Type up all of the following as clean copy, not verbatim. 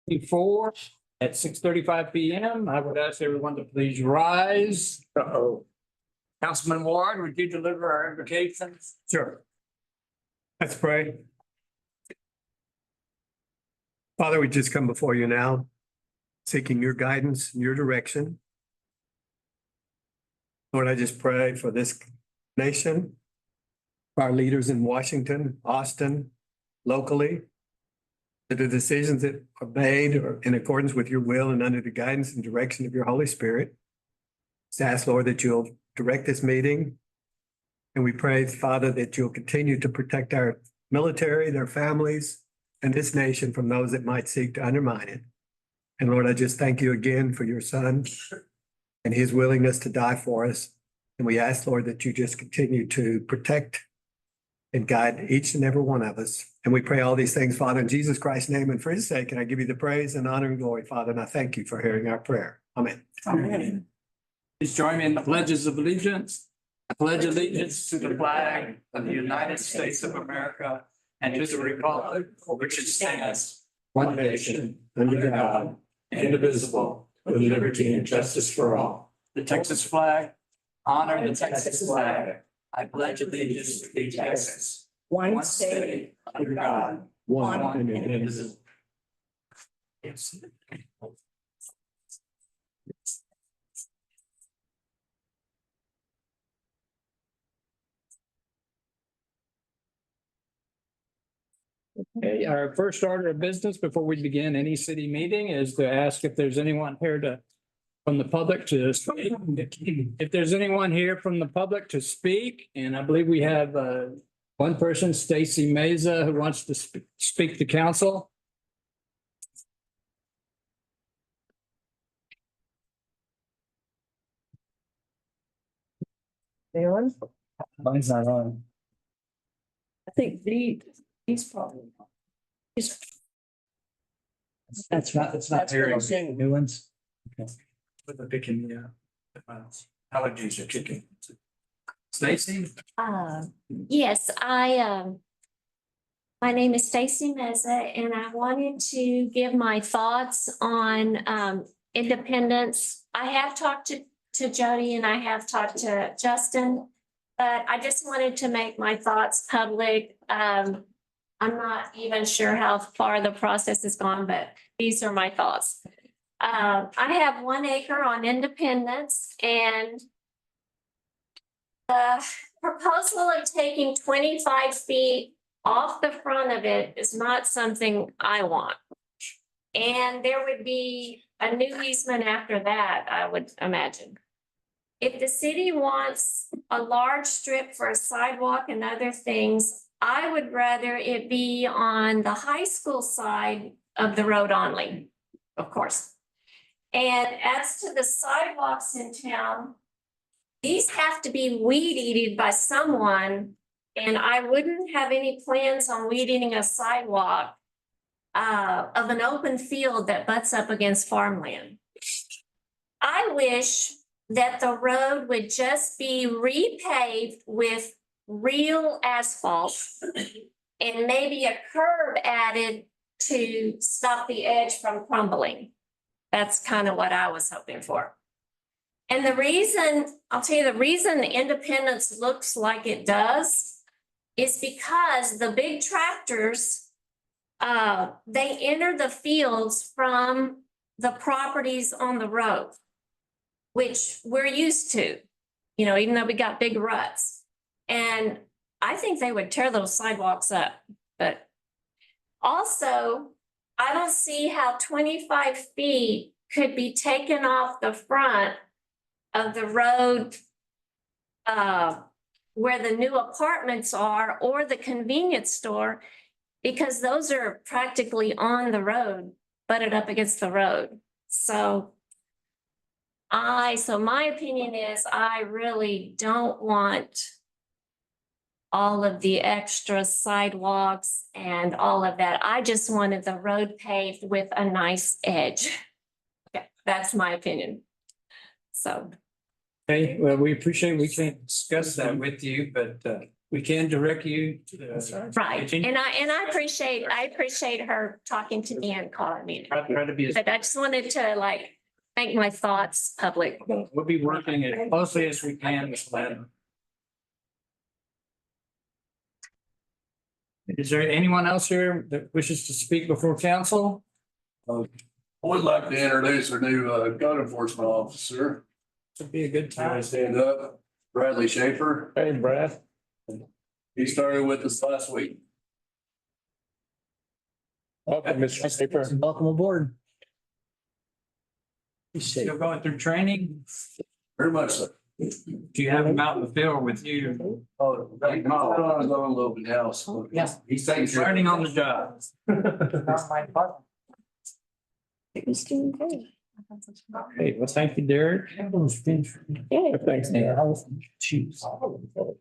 before at 6:35 p.m. I would ask everyone to please rise. Councilman Ward, would you deliver our invocations? Sure. Let's pray. Father, we just come before you now, seeking your guidance and your direction. Lord, I just pray for this nation, for our leaders in Washington, Austin, locally, that the decisions that are made are in accordance with your will and under the guidance and direction of your Holy Spirit. Just ask, Lord, that you'll direct this meeting. And we pray, Father, that you'll continue to protect our military, their families, and this nation from those that might seek to undermine it. And Lord, I just thank you again for your son and his willingness to die for us. And we ask, Lord, that you just continue to protect and guide each and every one of us. And we pray all these things, Father, in Jesus Christ's name and for his sake. And I give you the praise and honor and glory, Father. And I thank you for hearing our prayer. Amen. Amen. Please join me in the pledges of allegiance. I pledge allegiance to the flag of the United States of America and to the republic for which it stands, one nation, under God, indivisible, with liberty and justice for all. The Texas flag, honor the Texas flag. I pledge allegiance to Texas, one state, under God, one and indivisible. Yes. Okay, our first order of business before we begin any city meeting is to ask if there's anyone here from the public to speak. If there's anyone here from the public to speak, and I believe we have one person, Stacy Meza, who wants to speak to council. Anyone? Mine's not on. I think he's probably. It's not That's what I'm saying. new ones. Okay. With the picking, allergies are kicking. Stacy? Yes, my name is Stacy Meza, and I wanted to give my thoughts on independence. I have talked to Jody and I have talked to Justin, but I just wanted to make my thoughts public. I'm not even sure how far the process has gone, but these are my thoughts. I have 1 acre on Independence, and the proposal of taking 25 feet off the front of it is not something I want. And there would be a new easement after that, I would imagine. If the city wants a large strip for a sidewalk and other things, I would rather it be on the high school side of the road only, of course. And as to the sidewalks in town, these have to be weed eated by someone, and I wouldn't have any plans on weed eating a sidewalk of an open field that butts up against farmland. I wish that the road would just be repaved with real asphalt and maybe a curb added to stop the edge from crumbling. That's kind of what I was hoping for. And the reason, I'll tell you the reason Independence looks like it does is because the big tractors, they enter the fields from the properties on the road, which we're used to, you know, even though we got big ruts. And I think they would tear those sidewalks up. But also, I don't see how 25 feet could be taken off the front of the road where the new apartments are or the convenience store, because those are practically on the road, butted up against the road. So my opinion is I really don't want all of the extra sidewalks and all of that. I just wanted the road paved with a nice edge. Okay, that's my opinion. So. Okay, well, we appreciate, we can't discuss that with you, but we can direct you to the. Right, and I appreciate her talking to me and calling me. Try to be, as- But I just wanted to like make my thoughts public. we'll be working as closely as we can with Lynn. Is there anyone else here that wishes to speak before council? I would like to introduce our new code enforcement officer. Would be a good Can I time. stand up? Bradley Schaefer. Hey, Brad. He started with us last week. Welcome, Mr. Schaefer. Welcome aboard. Still going through training? Very much so. Do you have him out in the field with you? Oh, he's on his own little house. Yes. He's taking care of Learning on the job. Okay, well, thank you, Derek. Yeah. Thanks.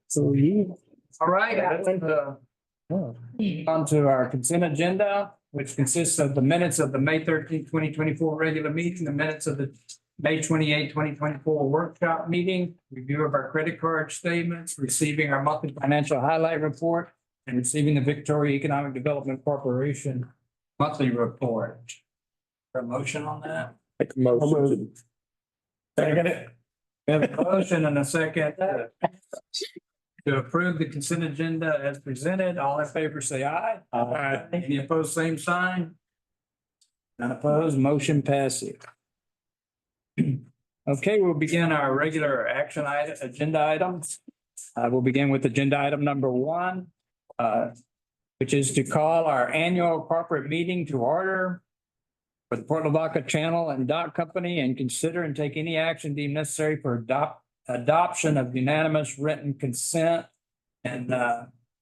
So you. All right, on to our consent agenda, which consists of the minutes of the May 13th, 2024 regular meeting, the minutes of the May 28th, 2024 workshop meeting, review of our credit card statements, receiving our monthly financial highlight report, and receiving the Victoria Economic Development Corporation monthly report. A motion on that? Make a motion. Second it. We have a motion and a second to approve the consent agenda as presented. All in favor, say aye. Aye. Any opposed, same sign? None opposed, motion passes. Okay, we'll begin our regular action item, agenda items. We'll begin with agenda item number one, which is to call our annual corporate meeting to order for the Port Lavaca Channel and Dock Company and consider and take any action deemed necessary for adoption of unanimous written consent. And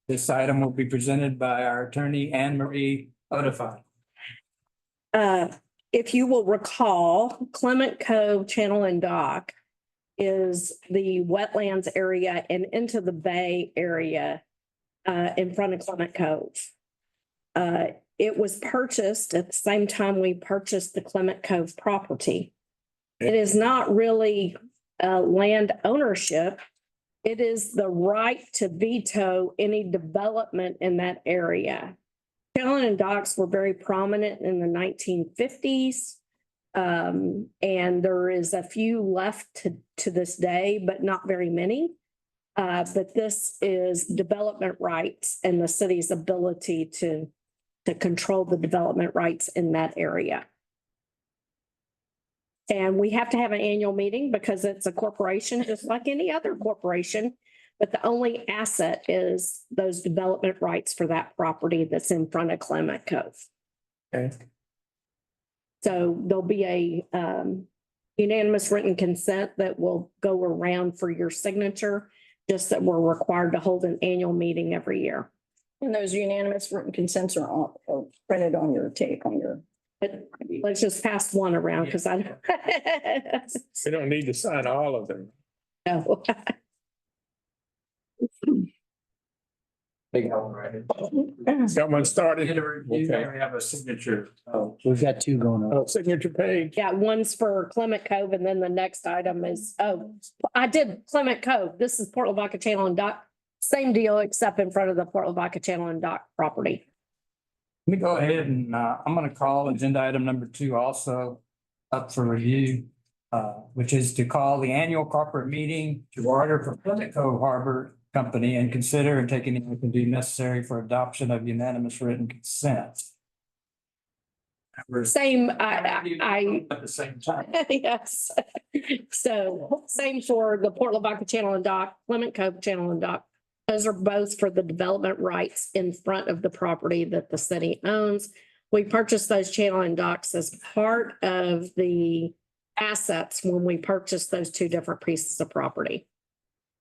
this item will be presented by our attorney, Anne Marie Odify. If you will recall, Clement Cove Channel and Dock is the wetlands area and into the bay area in front of Clement Cove. It was purchased at the same time we purchased the Clement Cove property. It is not really land ownership. It is the right to veto any development in that area. Channel and docks were very prominent in the 1950s. And there is a few left to this day, but not very many. But this is development rights and the city's ability to control the development rights in that area. And we have to have an annual meeting because it's a corporation, just like any other corporation. But the only asset is those development rights for that property that's in front of Clement Cove. Okay. So there'll be a unanimous written consent that will go around for your signature, just that we're required to hold an annual meeting every year. And those unanimous written consents are printed on your tape on your. But let's just pass one around because I We don't need to sign all of them. know. Got one started. Get a review, Okay. we have a signature. Oh, We've got two going on. Oh, signature page. Yeah, one's for Clement Cove and then the next item is, I did Clement Cove. This is Port Lavaca Channel and Dock. Same deal, except in front of the Port Lavaca Channel and Dock property. let me go ahead and I'm gonna call agenda item number 2 also up for review. Which is to call the annual corporate meeting to order for Clement Cove Harbor Company and consider and take any action deemed necessary for adoption of unanimous written consent. Same, At the same time. yes. So same for the Port Lavaca Channel and Dock, Clement Cove Channel and Dock. Those are both for the development rights in front of the property that the city owns. We purchased those channel and docks as part of the assets when we purchased those two different pieces of property,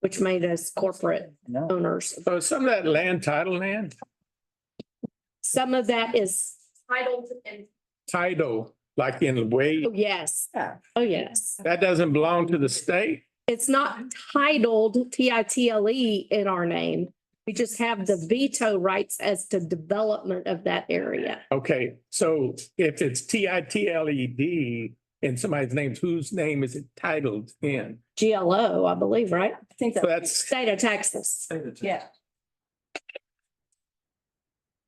which made us corporate owners. So is some of that land title land, Some of that is titled and, title, like in the way, oh, yes. Oh, yes. that doesn't belong to the state? It's not titled title in our name. We just have the veto rights as to development of that area. Okay, so if it's titled in somebody's name, whose name is it titled in? GLO, I believe, right? I think So that. that's, State of Texas. Yeah.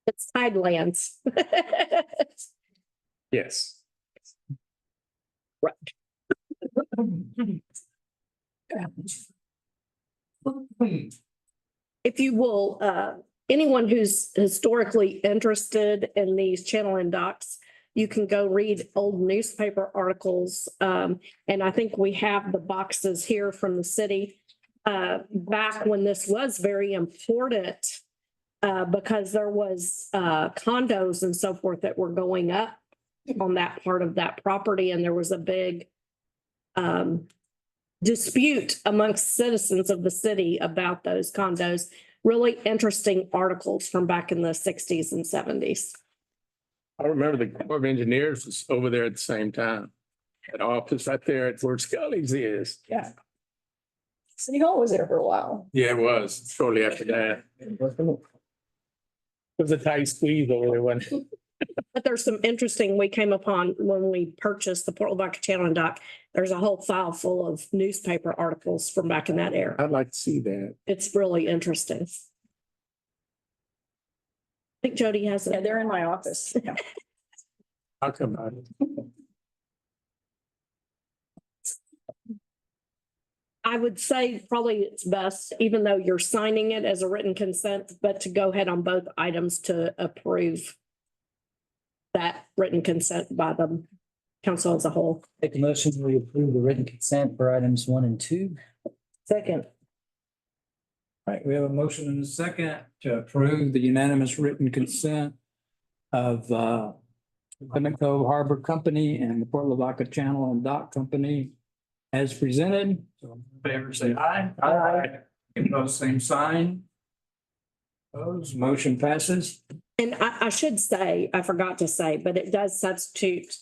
It's Tidelands. Yes. If you will, anyone who's historically interested in these channel and docks, you can go read old newspaper articles. And I think we have the boxes here from the city. Back when this was very important, because there was condos and so forth that were going up on that part of that property, and there was a big dispute amongst citizens of the city about those condos. Really interesting articles from back in the 60s and 70s. I remember the Corps of Engineers was over there at the same time. An office right there at where Scully's is. Yeah. City Hall was there for a while. Yeah, it was shortly after that. It was a tight squeeze over there, wasn't it? But there's some interesting, we came upon when we purchased the Port Lavaca Channel and Dock, there's a whole file full of newspaper articles from back in that era. I'd like to see that. It's really interesting. I think Jody has Yeah, it. they're in my office. I'll come out. I would say probably it's best, even though you're signing it as a written consent, but to go ahead on both items to approve that written consent by the council as a whole. Make a motion, we approve the written consent for items 1 and 2. Second. Right, we have a motion and a second to approve the unanimous written consent of Clement Cove Harbor Company and the Port Lavaca Channel and Dock Company as presented. So in favor, say aye. Aye. Opposed, same sign. Opposed, motion passes. And I should say, I forgot to say, but it does substitute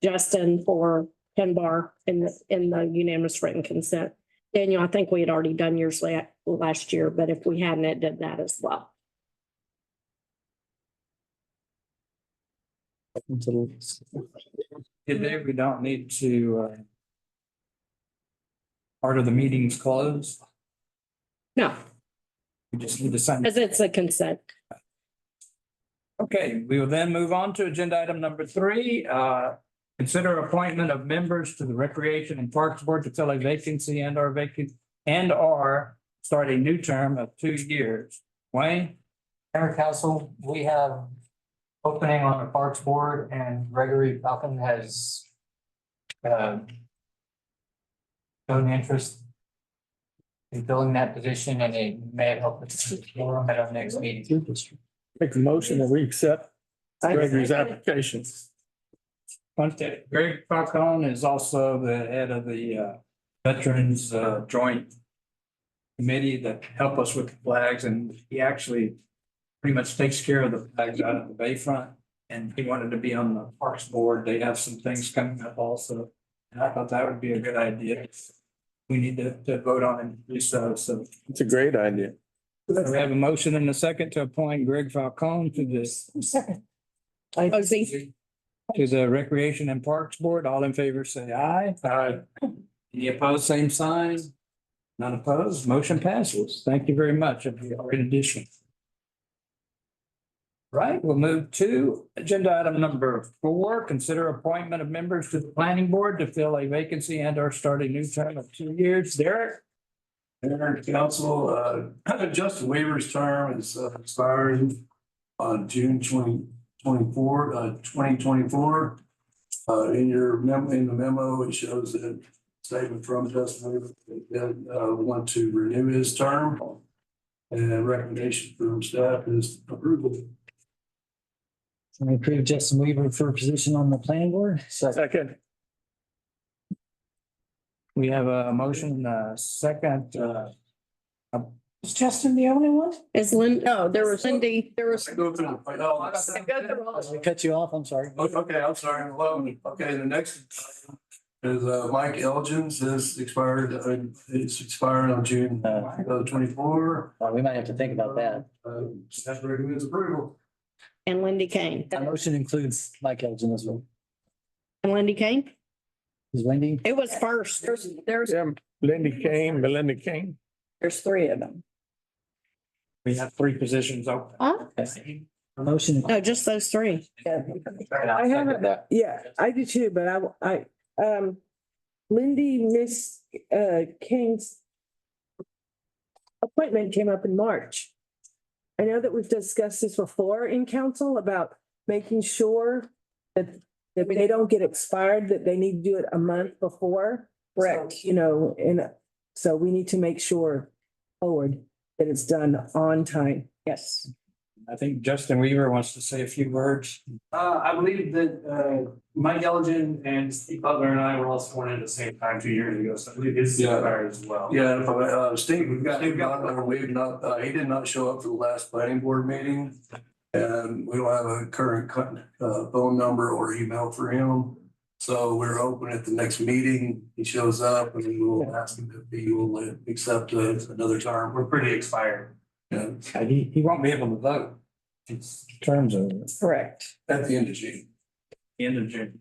Justin for Ken Barr in the unanimous written consent. Daniel, I think we had already done yours last year, but if we hadn't, it did that as well. Today, we don't need to part of the meeting's closed. No, We just need to sign. because it's a consent. Okay, we will then move on to agenda item number 3. Consider appointment of members to the Recreation and Parks Board to fill a vacancy and/or start a new term of 2 years. Wayne? Mayor Council, we have opening on the Parks Board and Gregory Falcon has shown interest in filling that position, and it may help us explore them at our next meeting. Make a motion that we accept Gregory's application. Greg Falcone is also the head of the Veterans Joint Committee that help us with the flags, and he actually pretty much takes care of the flags out of the bayfront. And he wanted to be on the Parks Board. They have some things coming up also. And I thought that would be a good idea. We need to vote on and do so. So It's a great idea. we have a motion and a second to appoint Greg Falcone to this, Second. Posey. to the Recreation and Parks Board. All in favor, say aye. Aye. Any opposed, same sign. None opposed, motion passes. Thank you very much. It'll be a great addition. Right, we'll move to agenda item number 4. Consider appointment of members to the planning board to fill a vacancy and/or start a new term of 2 years. Derek? Mayor and Council, Justin Weaver's term is expiring on June 2024. In the memo, it shows that statement from Justin Weaver that want to renew his term. And recommendation from staff is approval. Can we approve Justin Weaver for a position on the planning board? Second. We have a motion, second, Is Justin the only one? Is no, there was Cindy. There was. Go through. I cut you off, I'm sorry. Okay, I'm sorry. Well, okay, the next is Mike Elgins has expired, it's expired on June 24. We might have to think about that. Staff recommends approval. And Lindy Kane. That motion includes Mike Elgin as well. And Lindy Kane? Is Wendy? It was first. There's Yeah, Lindy King, Melinda King. three of them. We have 3 positions open. Huh? Motion. No, just those 3. I haven't, yeah, I do too, but Lindy, Miss King's appointment came up in March. I know that we've discussed this before in council about making sure that if they don't get expired, that they need to do it a month before. Correct. You know, and so we need to make sure forward that it's done on time. Yes. I think Justin Weaver wants to say a few words. I believe that Mike Elgin and Steve Butler and I were all sworn in at the same time 2 years ago, so I believe his Yeah. expired as well. Yeah, Steve, we've got, he did not show up for the last planning board meeting. And we don't have a current phone number or email for him. So we're hoping at the next meeting, he shows up and we will ask him if he will accept another term. We're pretty expired. Yeah, He won't be able to vote. It's terms of Correct. at the end of June. the end of June.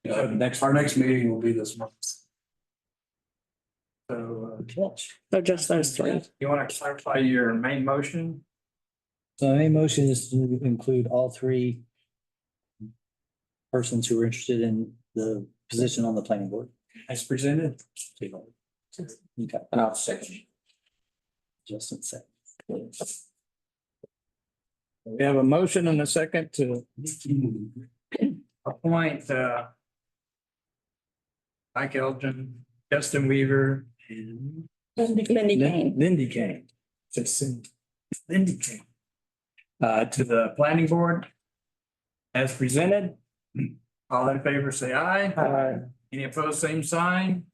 Yeah, our next meeting will be this month. So, So just those 3. you want to clarify your main motion? So my motion is to include all 3 persons who are interested in the position on the planning board. As presented? Okay. And I'll second. Justin said. We have a motion and a second to Appoint Mike Elgin, Justin Weaver, and Lindy Kane. Lindy Kane. Lindy King. To the planning board. As presented. All in favor, say aye. Any opposed, same sign.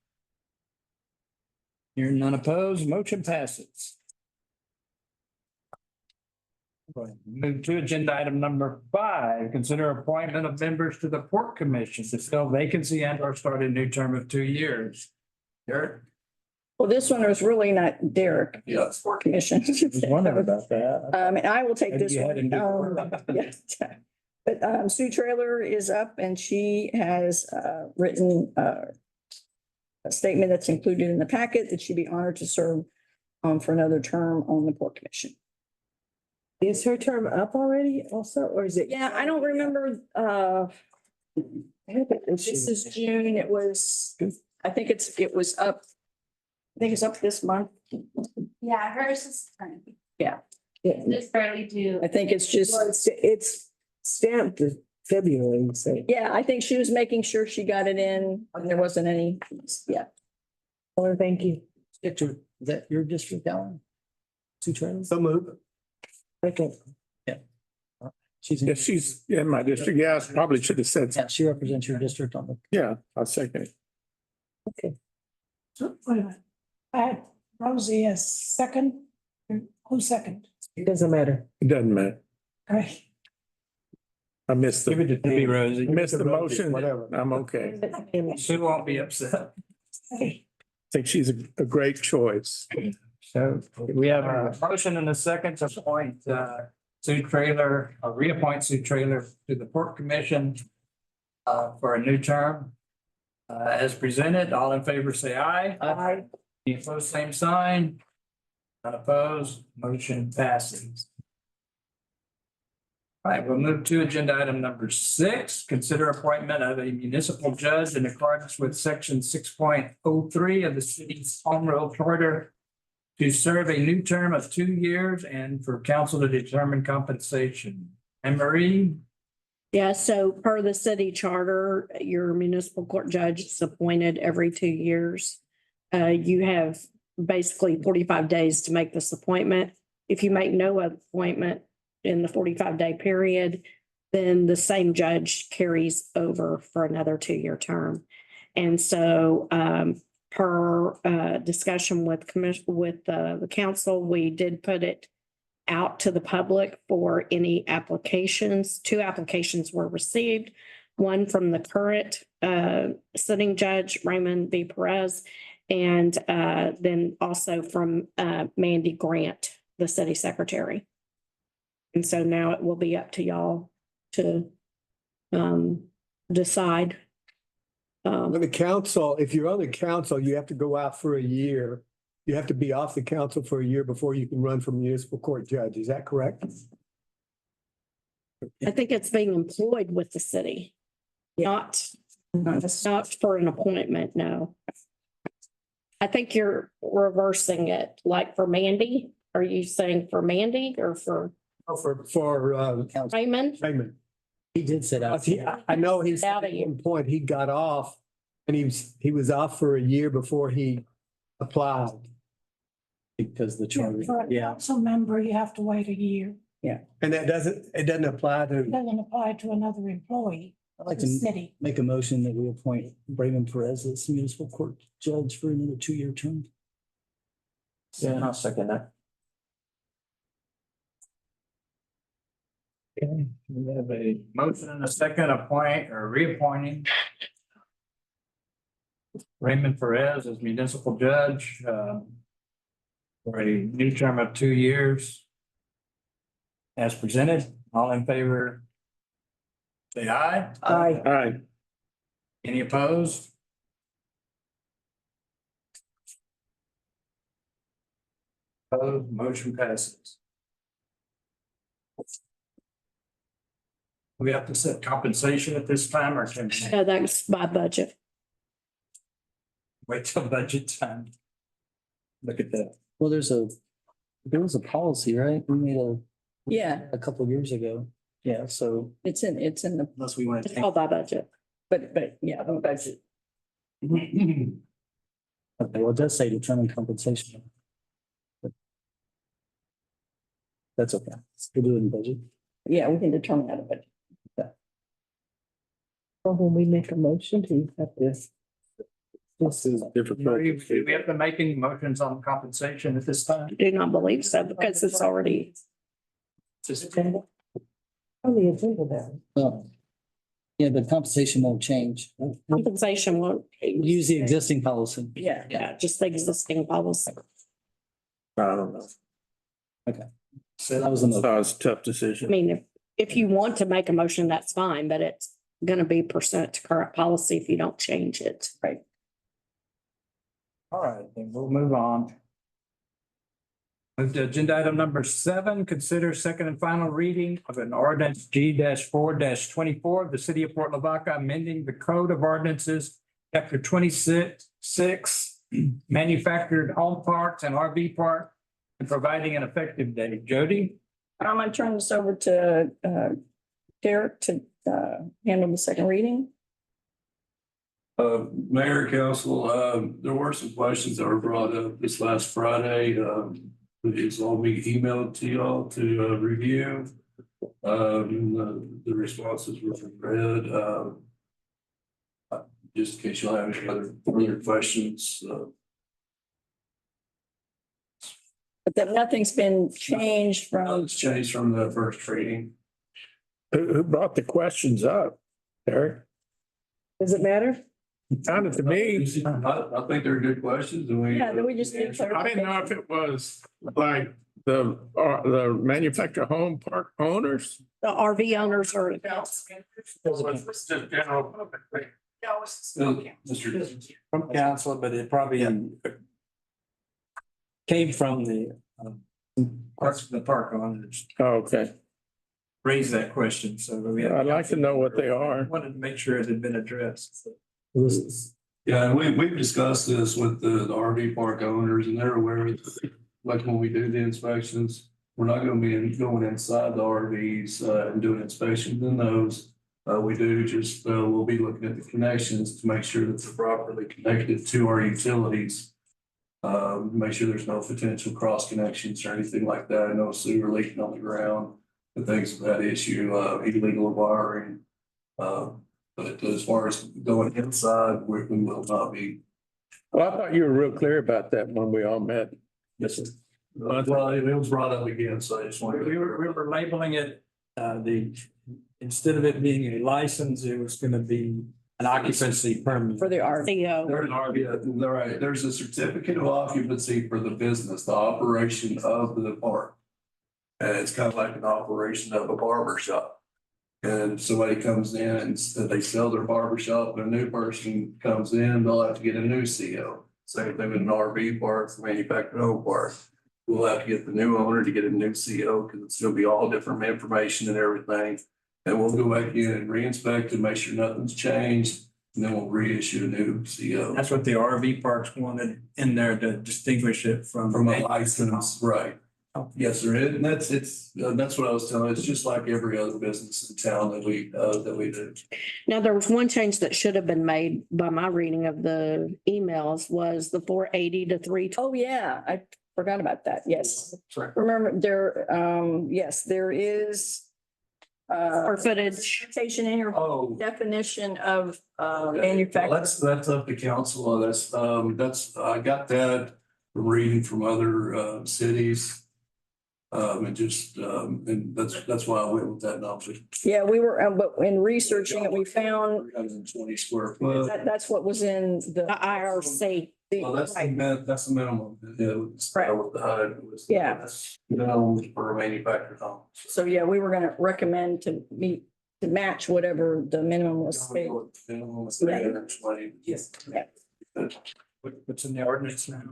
Hearing none opposed, motion passes. Move to agenda item number 5, consider appointment of members to the Port Commission to fill vacancy and or start a new term of 2 years. Derek? Well, this one was really not Derek. Yeah. Sport Commission. I was wondering about that. And I will take Maybe this you had one. him do it. Yeah. But Sue Trailer is up and she has written a statement that's included in the packet that she'd be honored to serve for another term on the Port Commission. Is her term up already also, or is it? Yeah, I don't remember, this is June, it was, I think it was up. I think it's up this month. Yeah, hers is Yeah, it's fairly due. I think it's just, Well, it's stamped in February, so. yeah, I think she was making sure she got it in and there wasn't any, yeah. Well, thank you. Is that your district, Alan? 2 terms? So move. Okay. She's, Yeah, she's in my district. Yeah, I probably should have said, yeah, she represents your district on the. yeah, I'll second it. So, wait a minute. I had Rosie as second. Who's second? It doesn't matter. It doesn't matter. Okay. I missed the, Rosie. missed the motion. Whatever. I'm okay. Sue won't be upset. Okay. I think she's a great choice. So we have a motion and a second to appoint Sue Trailer, reappoint Sue Trailer to the Port Commission for a new term. As presented, all in favor, say aye. Aye. Any opposed, same sign. Not opposed, motion passes. All right, we'll move to agenda item number 6, consider appointment of a municipal judge in accordance with section 6.03 of the city's home rule charter to serve a new term of 2 years and for council to determine compensation. Anne Marie? Yeah, so per the city charter, your municipal court judge is appointed every 2 years. You have basically 45 days to make this appointment. If you make no appointment in the 45-day period, then the same judge carries over for another 2-year term. And so per discussion with the council, we did put it out to the public for any applications. 2 applications were received, one from the current sitting judge, Raymond B. Perez, and then also from Mandy Grant, the city secretary. And so now it will be up to y'all to decide. On the council, if you're on the council, you have to go out for a year you have to be off the council for a year before you can run for municipal court judge. Is that correct? I think it's being employed with the city. Not for an appointment, no. I think you're reversing it, like for Mandy. Are you saying for Mandy or for For Raymond? Raymond. He did sit out. I know he's Out at of here. one point, he got off and he was off for a year before he applied. Because the For a council member, you have to wait a year. And it doesn't apply It to, doesn't apply to another employee I'd like of the to city. make a motion that we appoint Raymond Perez as municipal court judge for another 2-year term. Yeah, I'll second that. Okay, we have a motion and a second appoint or reappointing Raymond Perez as municipal judge, for a new term of 2 years. As presented, all in favor? Say aye. Aye. All right. Any opposed? Opposed, motion passes. We have to set compensation at this time or can we No, that's by budget. wait till budget time? Look at that. Well, there was a policy, right? We made Yeah, a couple of years ago. Yeah, so it's in the, Unless we want to It's take. all by budget. but yeah, the budget. okay, well, it does say determine compensation. But that's okay. We'll do it in budget. Yeah, we can determine that, but Or when we make a motion to have this. This is difficult. Do we have to make any motions on compensation at this time? Do not believe so because it's already. Just On the agenda then. Yeah, but compensation won't change. Compensation won't. Use the existing policy. yeah. Yeah, just the existing policy. I don't know. So that was the motion. That was a tough I decision. mean, if you want to make a motion, that's fine, but it's gonna be pursuant to current policy if you don't change it. Right. All right, then we'll move on. Move to agenda item number 7, consider second and final reading of an ordinance G-4-24 of the city of Port Lavaca, amending the code of ordinances, chapter 26, manufactured home parks and RV park, and providing an effective date. Jody? I'm gonna turn this over to Derek to handle the second reading. Mayor, council, there were some questions that were brought up this last Friday. It's all be emailed to y'all to review. The responses were read. Just in case you'll have any other further questions. But that nothing's been changed from, It's changed from the first reading. Who brought the questions up? Eric? Does it matter? Sounded to me. I think they're good questions and we. yeah, then we just need I didn't know if clarification. it was like the manufactured home park owners. The RV owners are. Just general public. Mr. From council, but it probably came from the park owners. Oh, okay. Raised that question, so we. I'd like to know what they are. Wanted to make sure it had been addressed. Yeah, and we've discussed this with the RV park owners and they're aware of, like when we do the inspections, we're not gonna be going inside the RVs and doing inspections in those. We do just, we'll be looking at the connections to make sure that they're properly connected to our utilities. Make sure there's no potential cross connections or anything like that, no sewer leaking on the ground, the things of that issue, illegal wiring. But as far as going inside, we will not be. Well, I thought you were real clear about that when we all met. Yes, sir. Well, it was brought up again, so I just wanted. We were labeling it, instead of it being a license, it was gonna be an occupancy permit. For the RV. CEO. There's a certificate of occupancy for the business, the operation of the park. And it's kind of like an operation of a barber shop. And if somebody comes in and they sell their barber shop, and a new person comes in, they'll have to get a new CO. Same thing with an RV park, manufactured home park. We'll have to get the new owner to get a new CO because it's gonna be all different information and everything. And we'll go back in and re-inspect and make sure nothing's changed, and then we'll reissue a new CO. That's what the RV parks wanted in there to distinguish it from. From a license, right? Yes, there is, and that's what I was telling, it's just like every other business in town that we do. Now, there was one change that should have been made by my reading of the emails was the 480 to 320. Oh, yeah, I forgot about that. Yes. Right. Remember there, yes, there is Square footage. limitation in your Oh. definition of Okay. manufacturing. Well, that's up to council. That's, I got that from reading from other cities. And that's why I went with that number. Yeah, we were, but in researching it, we found 320 square foot. that's what was in The the IRC. Well, that's Right. that's the minimum. Yeah, start with the HUD. It was- Yeah. That's minimum for a manufactured home. So, yeah, we were gonna recommend to match whatever the minimum was. Minimum was 320. Yes. What's in the ordinance now?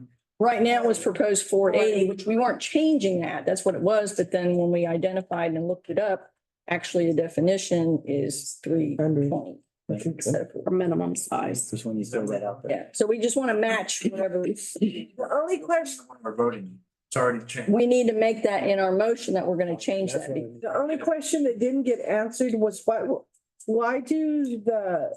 Right now it was proposed 480, which we weren't changing that. That's what it was. But then when we identified and looked it up, actually the definition is 320. Or minimum size. Just when you throw that out there. Yeah, so we just want to match whatever. The only question, We're voting. It's already changed. We need to make that in our motion that we're going to change that. the only question that didn't get answered was why do the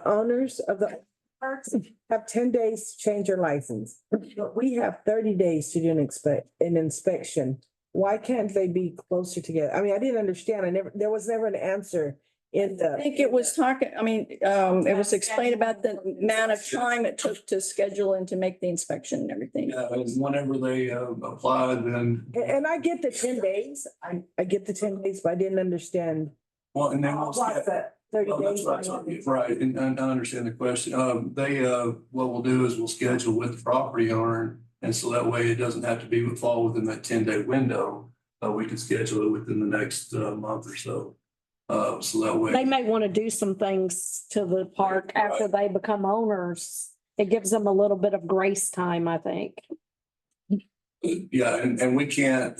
owners of the parks have 10 days to change their license? But we have 30 days to do an inspection. Why can't they be closer together? I mean, I didn't understand. There was never an answer in I think it was talking, it was explained about the amount of time it took to schedule and to make the inspection and everything. Yeah, and whenever they apply, then, And I get the 10 days. I get the 10 days, but I didn't understand. well, and then we'll. Why the 30 Oh, that's days. right, and I understand the question. What we'll do is we'll schedule with the property owner. And so that way it doesn't have to fall within that 10-day window. We can schedule it within the next month or so. So that way. They may want to do some things to the park after they become owners. It gives them a little bit of grace time, I think. Yeah, and we can't,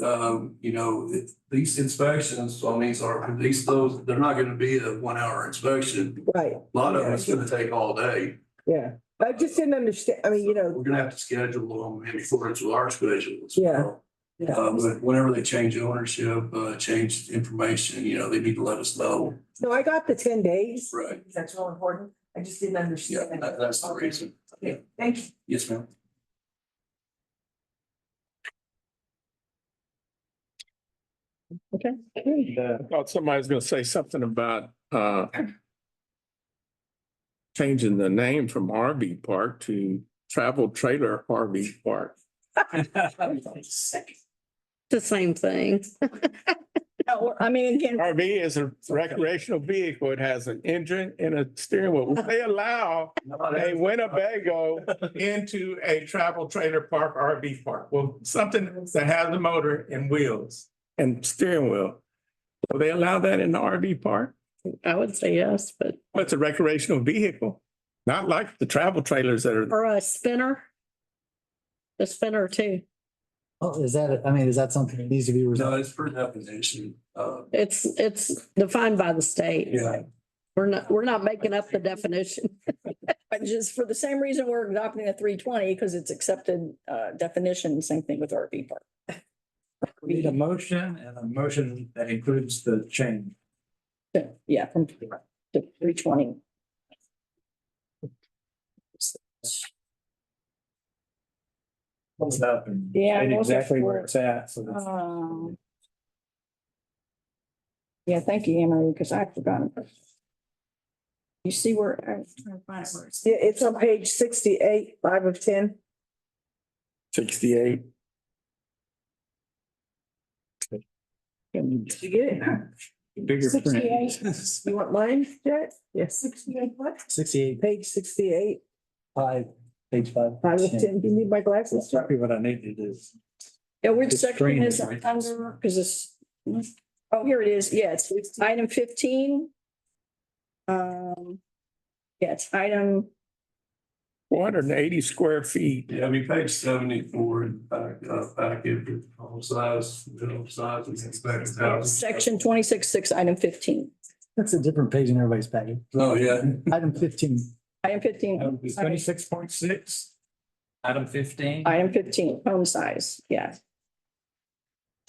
these inspections on those, they're not gonna be a 1 hour inspection. Right, A lot of them it's gonna take all day. yeah. I just didn't understand. I mean, We're gonna have to schedule them in accordance with our schedules. Yeah. Yeah. But whenever they change ownership, change information, they need to let us know. No, I got the 10 days. Right. That's real important. I just didn't Yeah, understand. that's the reason. Okay, thank you. Yes, ma'am. Okay. I thought somebody was gonna say something about changing the name from RV park to travel trailer RV park. The same thing. Again, RV is a recreational vehicle. It has an engine and a steering wheel. They allow a Winnebago into a travel trailer park, RV park. Well, something that has a motor and wheels and steering wheel. So they allow that in the RV park? I would say yes, but. Well, it's a recreational vehicle, not like the travel trailers that are. Or a spinner. A spinner too. Oh, is that something that needs to be No, resolved? it's per definition. It's defined by the state. Yeah. We're not making up the definition. just for the same reason we're adopting a 320, because it's accepted definition, same thing with RV park. We need a motion and a motion that includes the change. Yeah, from to 320. Pull it up and Yeah, state I'm looking exactly for where it. it's at. So that's- Yeah, thank you, Emery, because I forgot it. You see where, I'm trying to find it where it's. Yeah, it's on page 68, 5 of 10. 68. Did you get it? Bigger print. 68. You want mine, Jack? Yes. 68 what? 68, Page 68, 5, page 5. 5 of 10. Do you need my glasses? That's probably what I need to do. Yeah, which It's section green, is it right? under, because it's, oh, here it is, yeah, it's item 15. Yeah, it's item 480 square feet. Yeah, we paid 74 in packet, home size, minimum size, and expected housing. Section 26.6, item 15. That's a different page in everybody's packet. Oh, yeah. Item 15. Item 15, 26.6. Item 15. item 15, home size, yeah.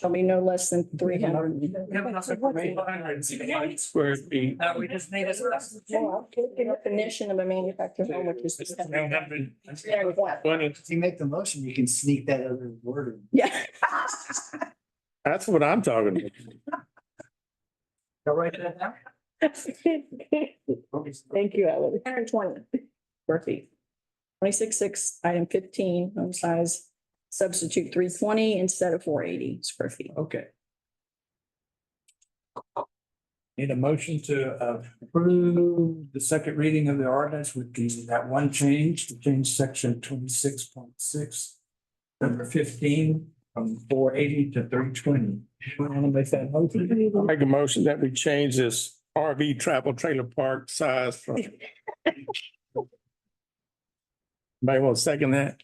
Shall be no less than 300. Square feet. No, we just need a. Definition of a manufactured home, which is. If you make the motion, you can sneak that other word in. Yeah. That's what I'm talking about. Go write that down. Thank you, Ellen. 120 square feet. 26.6, item 15, home size, substitute 320 instead of 480 square feet. Okay. Need a motion to approve the second reading of the ordinance with that one change, to change section 26.6, number 15, from 480 to 320. Want to make that motion? Make a motion that we change this RV travel trailer park size from. Anybody want to second that?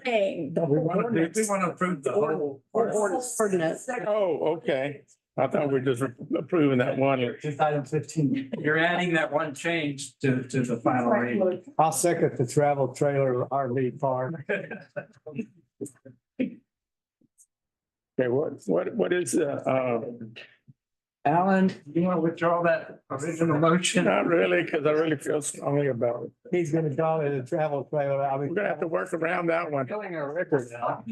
Hey, We want to approve the whole. ordinance. Oh, okay. I thought we were just approving that one. Just item 15. You're adding that one change to the final reading. I'll second the travel trailer RV park. Okay, what is, Alan, you want to withdraw that original motion? not really, because I really feel strongly about it. He's gonna call it a travel trailer. I We're mean, gonna have to work around that one. Killing our record now.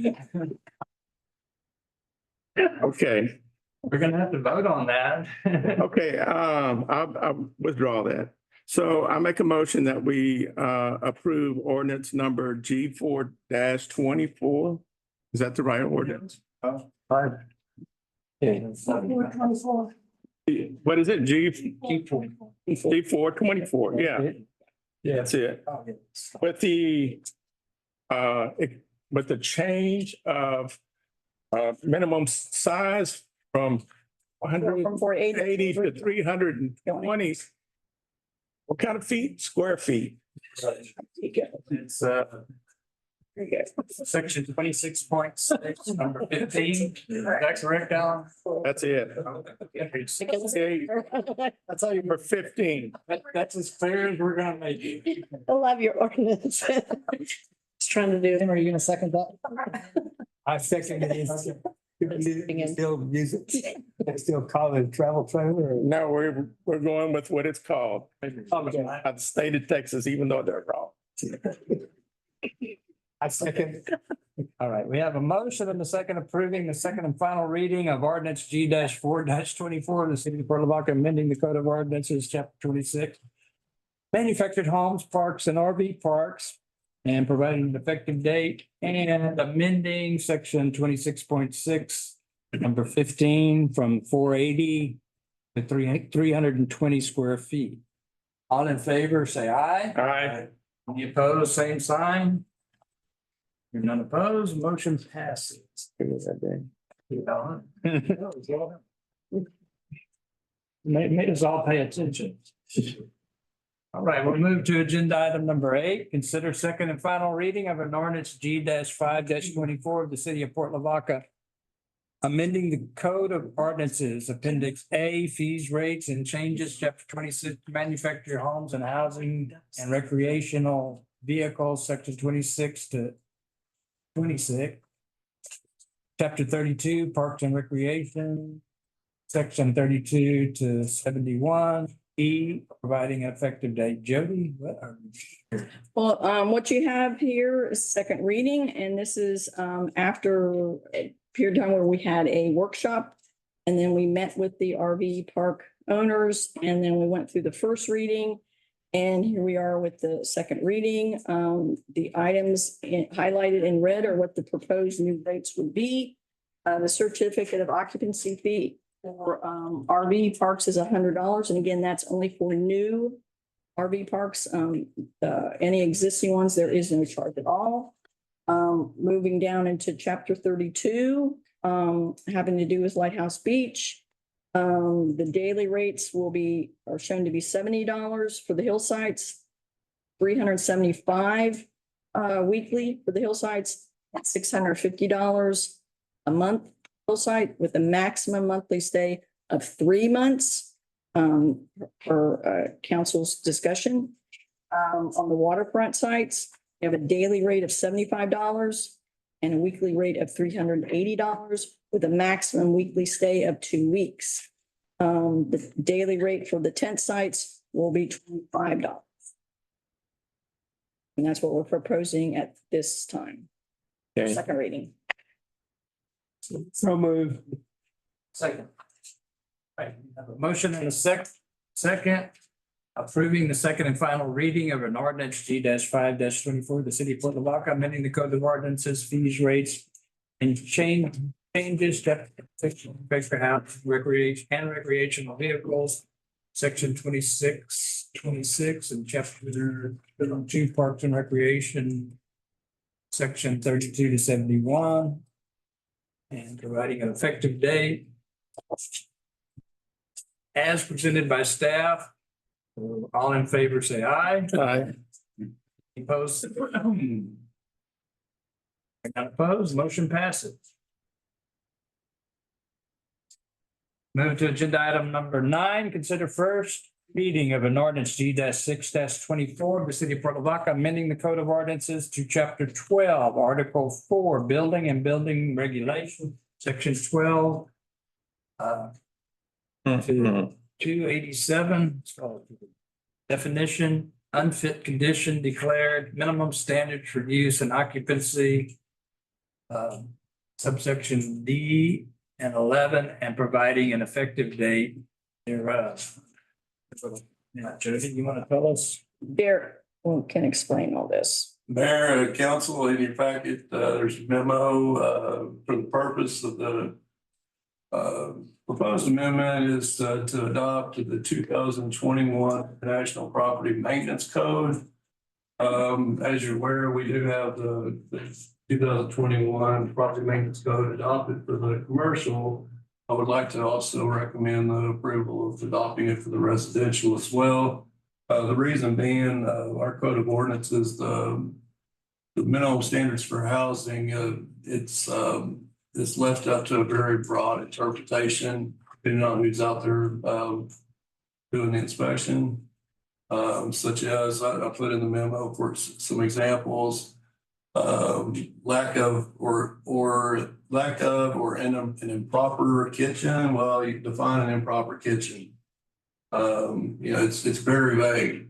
Okay, We're gonna have to vote on that. okay, I'll withdraw that. So I make a motion that we approve ordinance number G4-24. Is that the right ordinance? What is it? G4-24, yeah. Yeah, that's it. With the change of minimum size from 180 From 480 to 320. What kind of feet? Square feet. It's section 26.6, number 15. Is that correct, Alan? That's it. Okay, that's how you. number 15. That's as fair as we're gonna make it. I love your ordinance. Just trying to do it. Tim, are you gonna second that? I second it. Still use it. Still call it a travel trailer or? No, we're going with what it's called. Okay. By the state of Texas, even though they're wrong. I second. All right, we have a motion and a second approving the second and final reading of ordinance G-4-24 of the city of Port Lavaca, amending the code of ordinances, chapter 26. Manufactured homes, parks and RV parks, and providing an effective date and amending section 26.6, number 15, from 480 to 320 square feet. All in favor, say aye. Aye. Any opposed, same sign. You're none opposed, motion passes. Made us all pay attention. All right, we'll move to agenda item number 8. Consider second and final reading of an ordinance G-5-24 of the city of Port Lavaca, amending the code of ordinances, appendix A, fees, rates, and changes, chapter 26, manufactured homes and housing and recreational vehicles, section 26 to 26. Chapter 32, parks and recreation, section 32 to 71. E, providing an effective date. Jody, what are we? Well, what you have here is second reading, and this is after a period of time where we had a workshop. And then we met with the RV park owners, and then we went through the first reading. And here we are with the second reading. The items highlighted in red are what the proposed new rates would be. The certificate of occupancy fee for RV parks is $100. And again, that's only for new RV parks. Any existing ones, there is no charge at all. Moving down into chapter 32, having to do with Lighthouse Beach. The daily rates are shown to be $70 for the hill sites, $375 weekly for the hillsides, $650 a month hillside with a maximum monthly stay of 3 months for council's discussion. On the waterfront sites, you have a daily rate of $75 and a weekly rate of $380 with a maximum weekly stay of 2 weeks. The daily rate for the tent sites will be $25. And that's what we're proposing at this time. Okay. Second reading. So move. Second. Right, we have a motion and a second approving the second and final reading of an ordinance G-5-24, the city of Port Lavaca, amending the code of ordinances, fees, rates, and changes to for house, recreation and recreational vehicles, section 26 and chapter 2 Parks and Recreation, section 32 to 71, and providing an effective date as presented by staff. All in favor, say aye. Aye. Opposed? Not opposed, motion passes. Move to agenda item number 9, consider first reading of an ordinance G-6-24, the city of Port Lavaca, amending the code of ordinances to chapter 12, article 4, building and building regulation, section 12. To 287, definition, unfit condition declared, minimum standards for use and occupancy. Subsection D and 11, and providing an effective date thereof. Yeah, Jody, you want to tell us? Derek can explain all this. Mayor, council, in your packet, there's a memo for the purpose of the proposed amendment is to adopt the 2021 National Property Maintenance Code. As you're aware, we do have the 2021 Property Maintenance Code adopted for the commercial. I would like to also recommend the approval of adopting it for the residential as well. The reason being, our code of ordinances, the minimum standards for housing, it's left up to a very broad interpretation, depending on who's out there doing the inspection. Such as I put in the memo for some examples, lack of an improper kitchen. Well, you define an improper kitchen. It's very vague.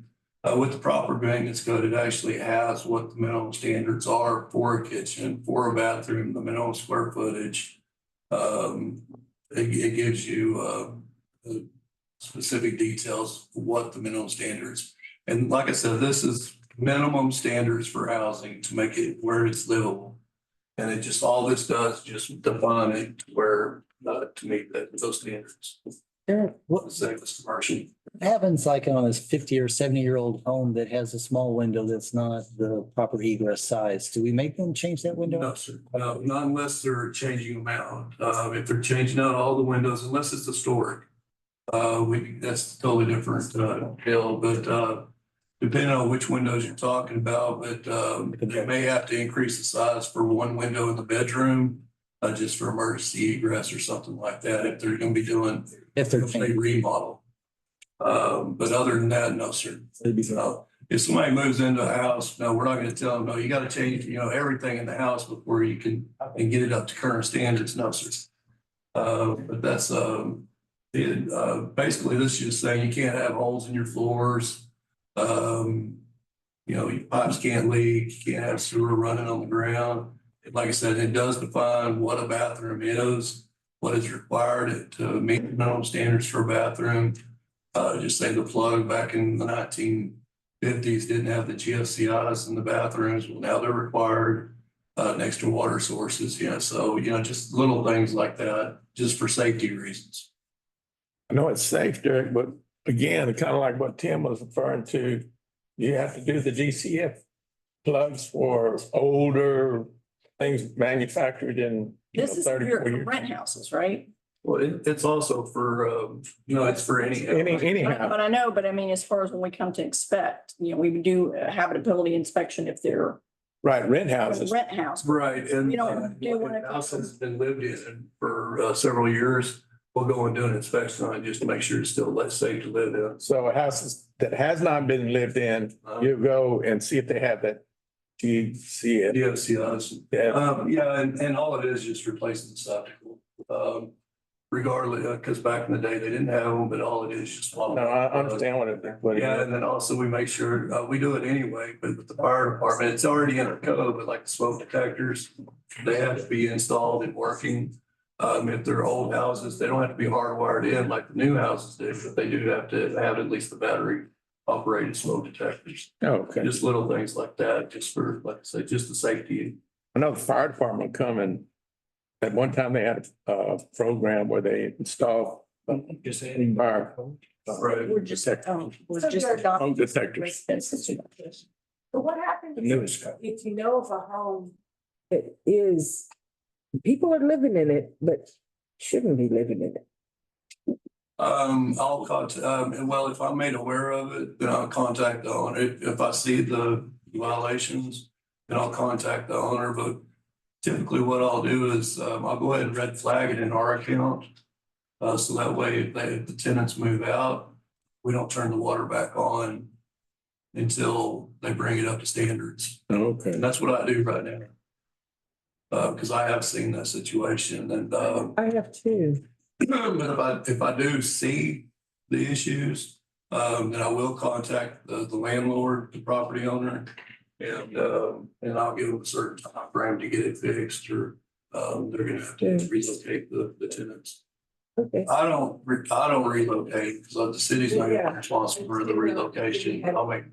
With the proper maintenance code, it actually has what the minimum standards are for a kitchen, for a bathroom, the minimum square footage. It gives you specific details of what the minimum standards. And like I said, this is minimum standards for housing to make it where it's livable. And it just, all this does just define it where to meet those standards. What Same as commercial. happens like on a 50 or 70-year-old home that has a small window that's not the proper egress size? Do we make them change that window? No, sir. Not unless they're changing them out. If they're changing out all the windows, unless it's historic. That's a totally different deal, but depending on which windows you're talking about, but they may have to increase the size for one window in the bedroom, just for emergency egress or something like that, if they're gonna be doing If they're a changing. remodel. But other than that, no, sir. If somebody moves into a house, no, we're not gonna tell them, no, you gotta change, everything in the house before you can and get it up to current standards, no, sir. But that's basically this is just saying you can't have holes in your floors. Your pipes can't leak, you can't have sewer running on the ground. Like I said, it does define what a bathroom is, what is required to meet the minimum standards for a bathroom. Just say the plug back in the 1950s didn't have the GFCIs in the bathrooms. Well, now they're required next to water sources. So just little things like that, just for safety reasons. I know it's safe, Derek, but again, kind of like what Tim was referring to, you have to do the GCF plugs for older things manufactured in This is 34 for years. rent houses, right? Well, it's also for, it's for any. Anyhow, But I know, but I mean, as far as when we come to inspect, we do a habitability inspection if they're right, rent houses. rent house. Right, and We don't do one. the house has been lived in for several years. We'll go and do an inspection on it just to make sure it's still less safe to live in. So a house that has not been lived in, you go and see if they have that. GCS. Yes. Yeah. And all it is just replacing the septic. Regardless, because back in the day, they didn't have them, but all it is just. No, I understand what it Yeah, is. and then also we make sure, we do it anyway, but with the fire department, it's already in our code, but like the smoke detectors, they have to be installed and working. If they're old houses, they don't have to be hardwired in like the new houses do, but they do have to have at least the battery operated smoke detectors. Okay. Just little things like that, just for, like I say, just the safety. I know the fire department come and at one time they had a program where they installed Just adding. fire. Right. We're just, we're just Smoke adopting. detectors. But what happens The newest code. if you know of a home that is, people are living in it, but shouldn't be living in it? I'll contact, well, if I'm made aware of it, then I'll contact the owner. If I see the violations, then I'll contact the owner, but typically what I'll do is, I'll go ahead and red flag it in our account. So that way, if the tenants move out, we don't turn the water back on until they bring it up to standards. Okay. And that's what I do right now. Because I have seen that situation and, I have too. but if I do see the issues, then I will contact the landlord, the property owner. And I'll give them a certain time frame to get it fixed or, they're gonna have to relocate the tenants. Okay. I don't relocate because the city's not gonna be responsible for the relocation. I'll make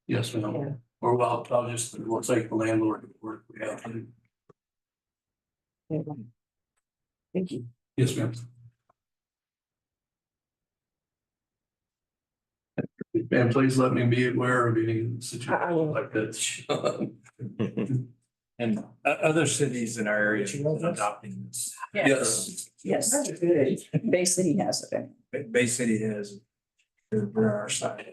yes, Yeah. ma'am. Or we'll take the landlord to work. We have to. Thank you. Yes, ma'am. And please let me be aware of any I will. situation like that. And other cities in our area are adopting this. Yes. Yes, Bay City has it. Bay City has, they're our side.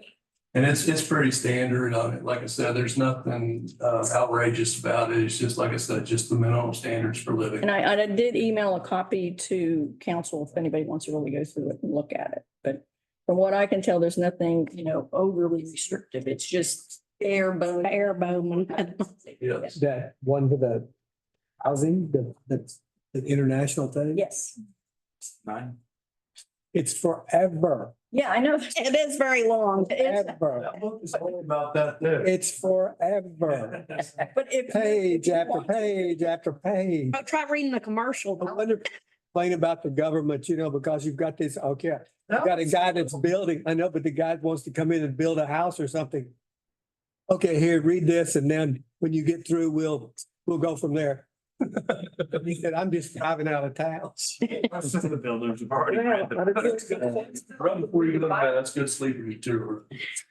And it's pretty standard. Like I said, there's nothing outrageous about it. It's just, like I said, just the minimum standards for living. And I did email a copy to council if anybody wants to really go through it and look at it. But from what I can tell, there's nothing, overly restrictive. It's just bare bone. Yes. That one for the housing, the international thing? Yes. Nine. It's forever, Yeah, I know. It is very long. ever. That book is only about that thick. It's forever. But if. Page after page after page. Try reading the commercial. I wonder, complain about the government, because you've got this, okay, you've got a guy that's building, I know, but the guy wants to come in and build a house or something. Okay, here, read this, and then when you get through, we'll go from there. He said, I'm just driving out of town. Some of the builders have already read the. Right before you go to bed, that's good sleeping material.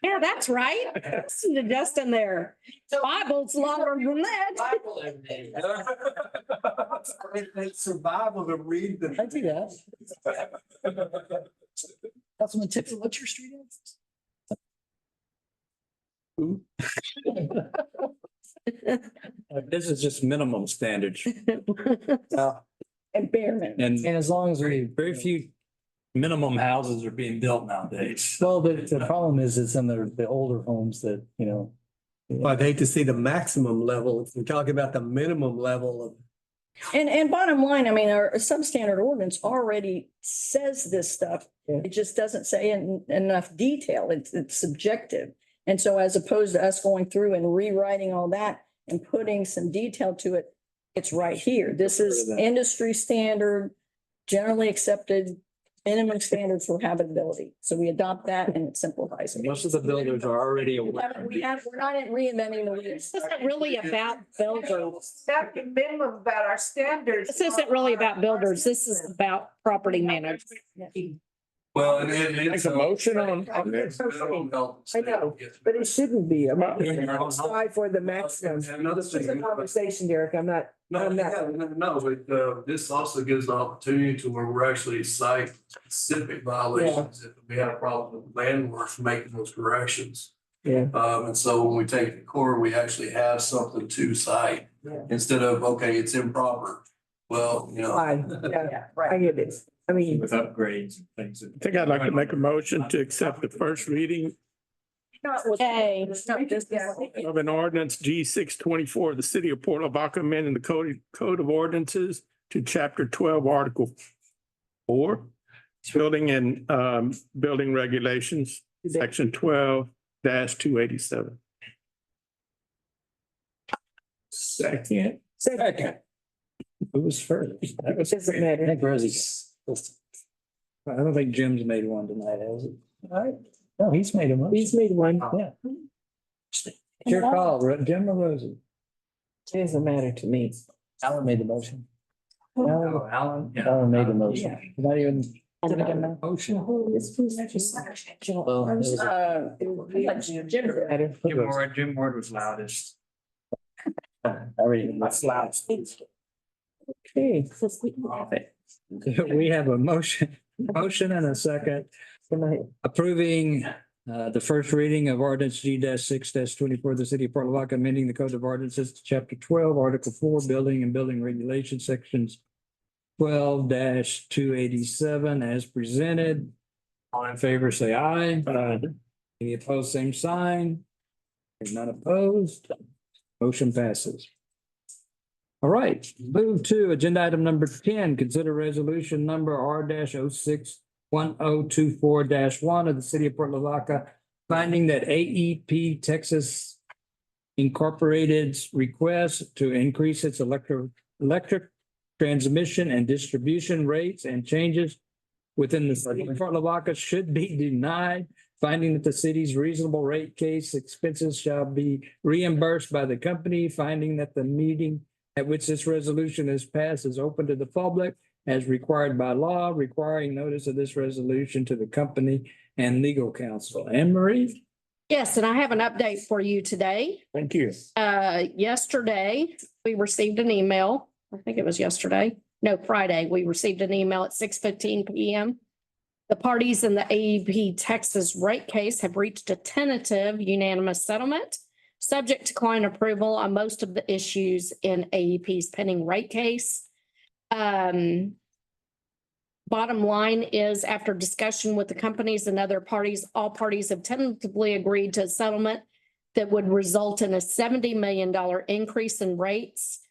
Yeah, that's right. Listen to Justin there. Bible's longer than that. It's survival to read the. I do that. Councilman Tipton, what's your street address? This is just minimum standards And bare minimum. and And as long as we, very few minimum houses are being built nowadays. well, the problem is it's in the older homes that, I'd hate to see the maximum level. If we're talking about the minimum level of. And bottom line, I mean, our substandard ordinance already says this stuff. Yeah. It just doesn't say in enough detail. It's subjective. And so as opposed to us going through and rewriting all that and putting some detail to it, it's right here. This is industry standard, generally accepted minimum standards for habitability. So we adopt that and it simplifies it. Most of the builders are already aware. We're not reinventing the wheel. This isn't really about builders. That's the minimum about our standards. This isn't really about builders. This is about property management. Well, and Make it's. a motion on this. I know, but it shouldn't be. I'm not strive for the maximum. And another It's just a thing. conversation, Derek. I'm not. No, but this also gives the opportunity to where we're actually cite specific violations if we have a problem with landlords making those corrections. Yeah. And so when we take it to court, we actually have something to cite Yeah. instead of, okay, it's improper. Well, you know. Fine. Yeah, I get it. I mean, With upgrades and things. I think I'd like to make a motion to accept the first reading Okay. of an ordinance G 624, the city of Port Lavaca amending the code of ordinances to chapter 12, article 4, building and building regulations, section 12-287. Second. second, Who was first? That was, doesn't I matter. think Rosie's. I don't think Jim's made one tonight, has he? No, he's made a motion. He's made one. Yeah. It's your call, Jim or Rosie? It doesn't matter to me. Alan made the motion. Oh, Alan, yeah. Alan made the motion. Not even. Motion. Well, it was- Jim Ward was loudest. I already. Okay. We have a motion and a second approving the first reading of ordinance G 6 the city of Port Lavaca amending the code of ordinances to chapter 12, article 4, building and building regulations, sections 12-287 as presented. All in favor, say aye. Any opposed, same sign. Hearing none opposed. Motion passes. All right, move to agenda item number 10, consider resolution number R-061024-1 of the city of Port Lavaca, finding that AEP Texas Incorporated's request to increase its electric transmission and distribution rates and changes within the city of Port Lavaca should be denied, finding that the city's reasonable rate case expenses shall be reimbursed by the company, finding that the meeting at which this resolution is passed is open to the public as required by law, requiring notice of this resolution to the company and legal counsel. Anne Marie? Yes, and I have an update for you today. Thank you. Yesterday, we received an email. I think it was yesterday. No, Friday. We received an email at 6:15 PM. The parties in the AEP Texas rate case have reached a tentative unanimous settlement, subject to client approval on most of the issues in AEP's pending rate case. Bottom line is, after discussion with the companies and other parties, all parties have tentatively agreed to a settlement that would result in a $70 million increase in rates,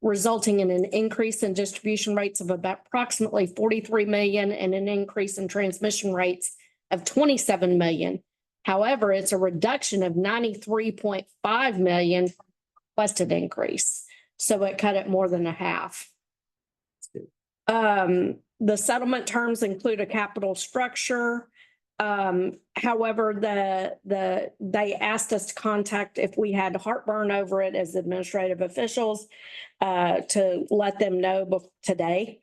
resulting in an increase in distribution rates of about approximately 43 million and an increase in transmission rates of 27 million. However, it's a reduction of 93.5 million requested increase. So it cut it more than a half. The settlement terms include a capital structure. However, they asked us to contact if we had heartburn over it as administrative officials, to let them know today.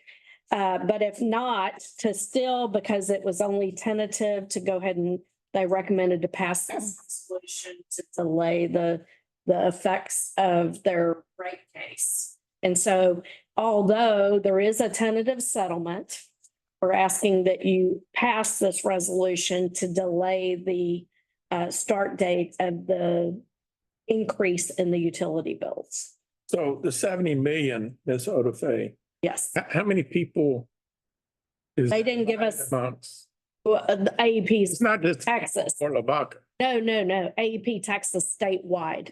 But if not, to still, because it was only tentative, to go ahead and they recommended to pass this resolution to delay the effects of their rate case. And so although there is a tentative settlement, we're asking that you pass this resolution to delay the start date of the increase in the utility bills. So the 70 million, Ms. Odafe, Yes, how many people? is they didn't give us Months. the It's AEP's not just Texas. Port Lavaca, No, AEP Texas statewide.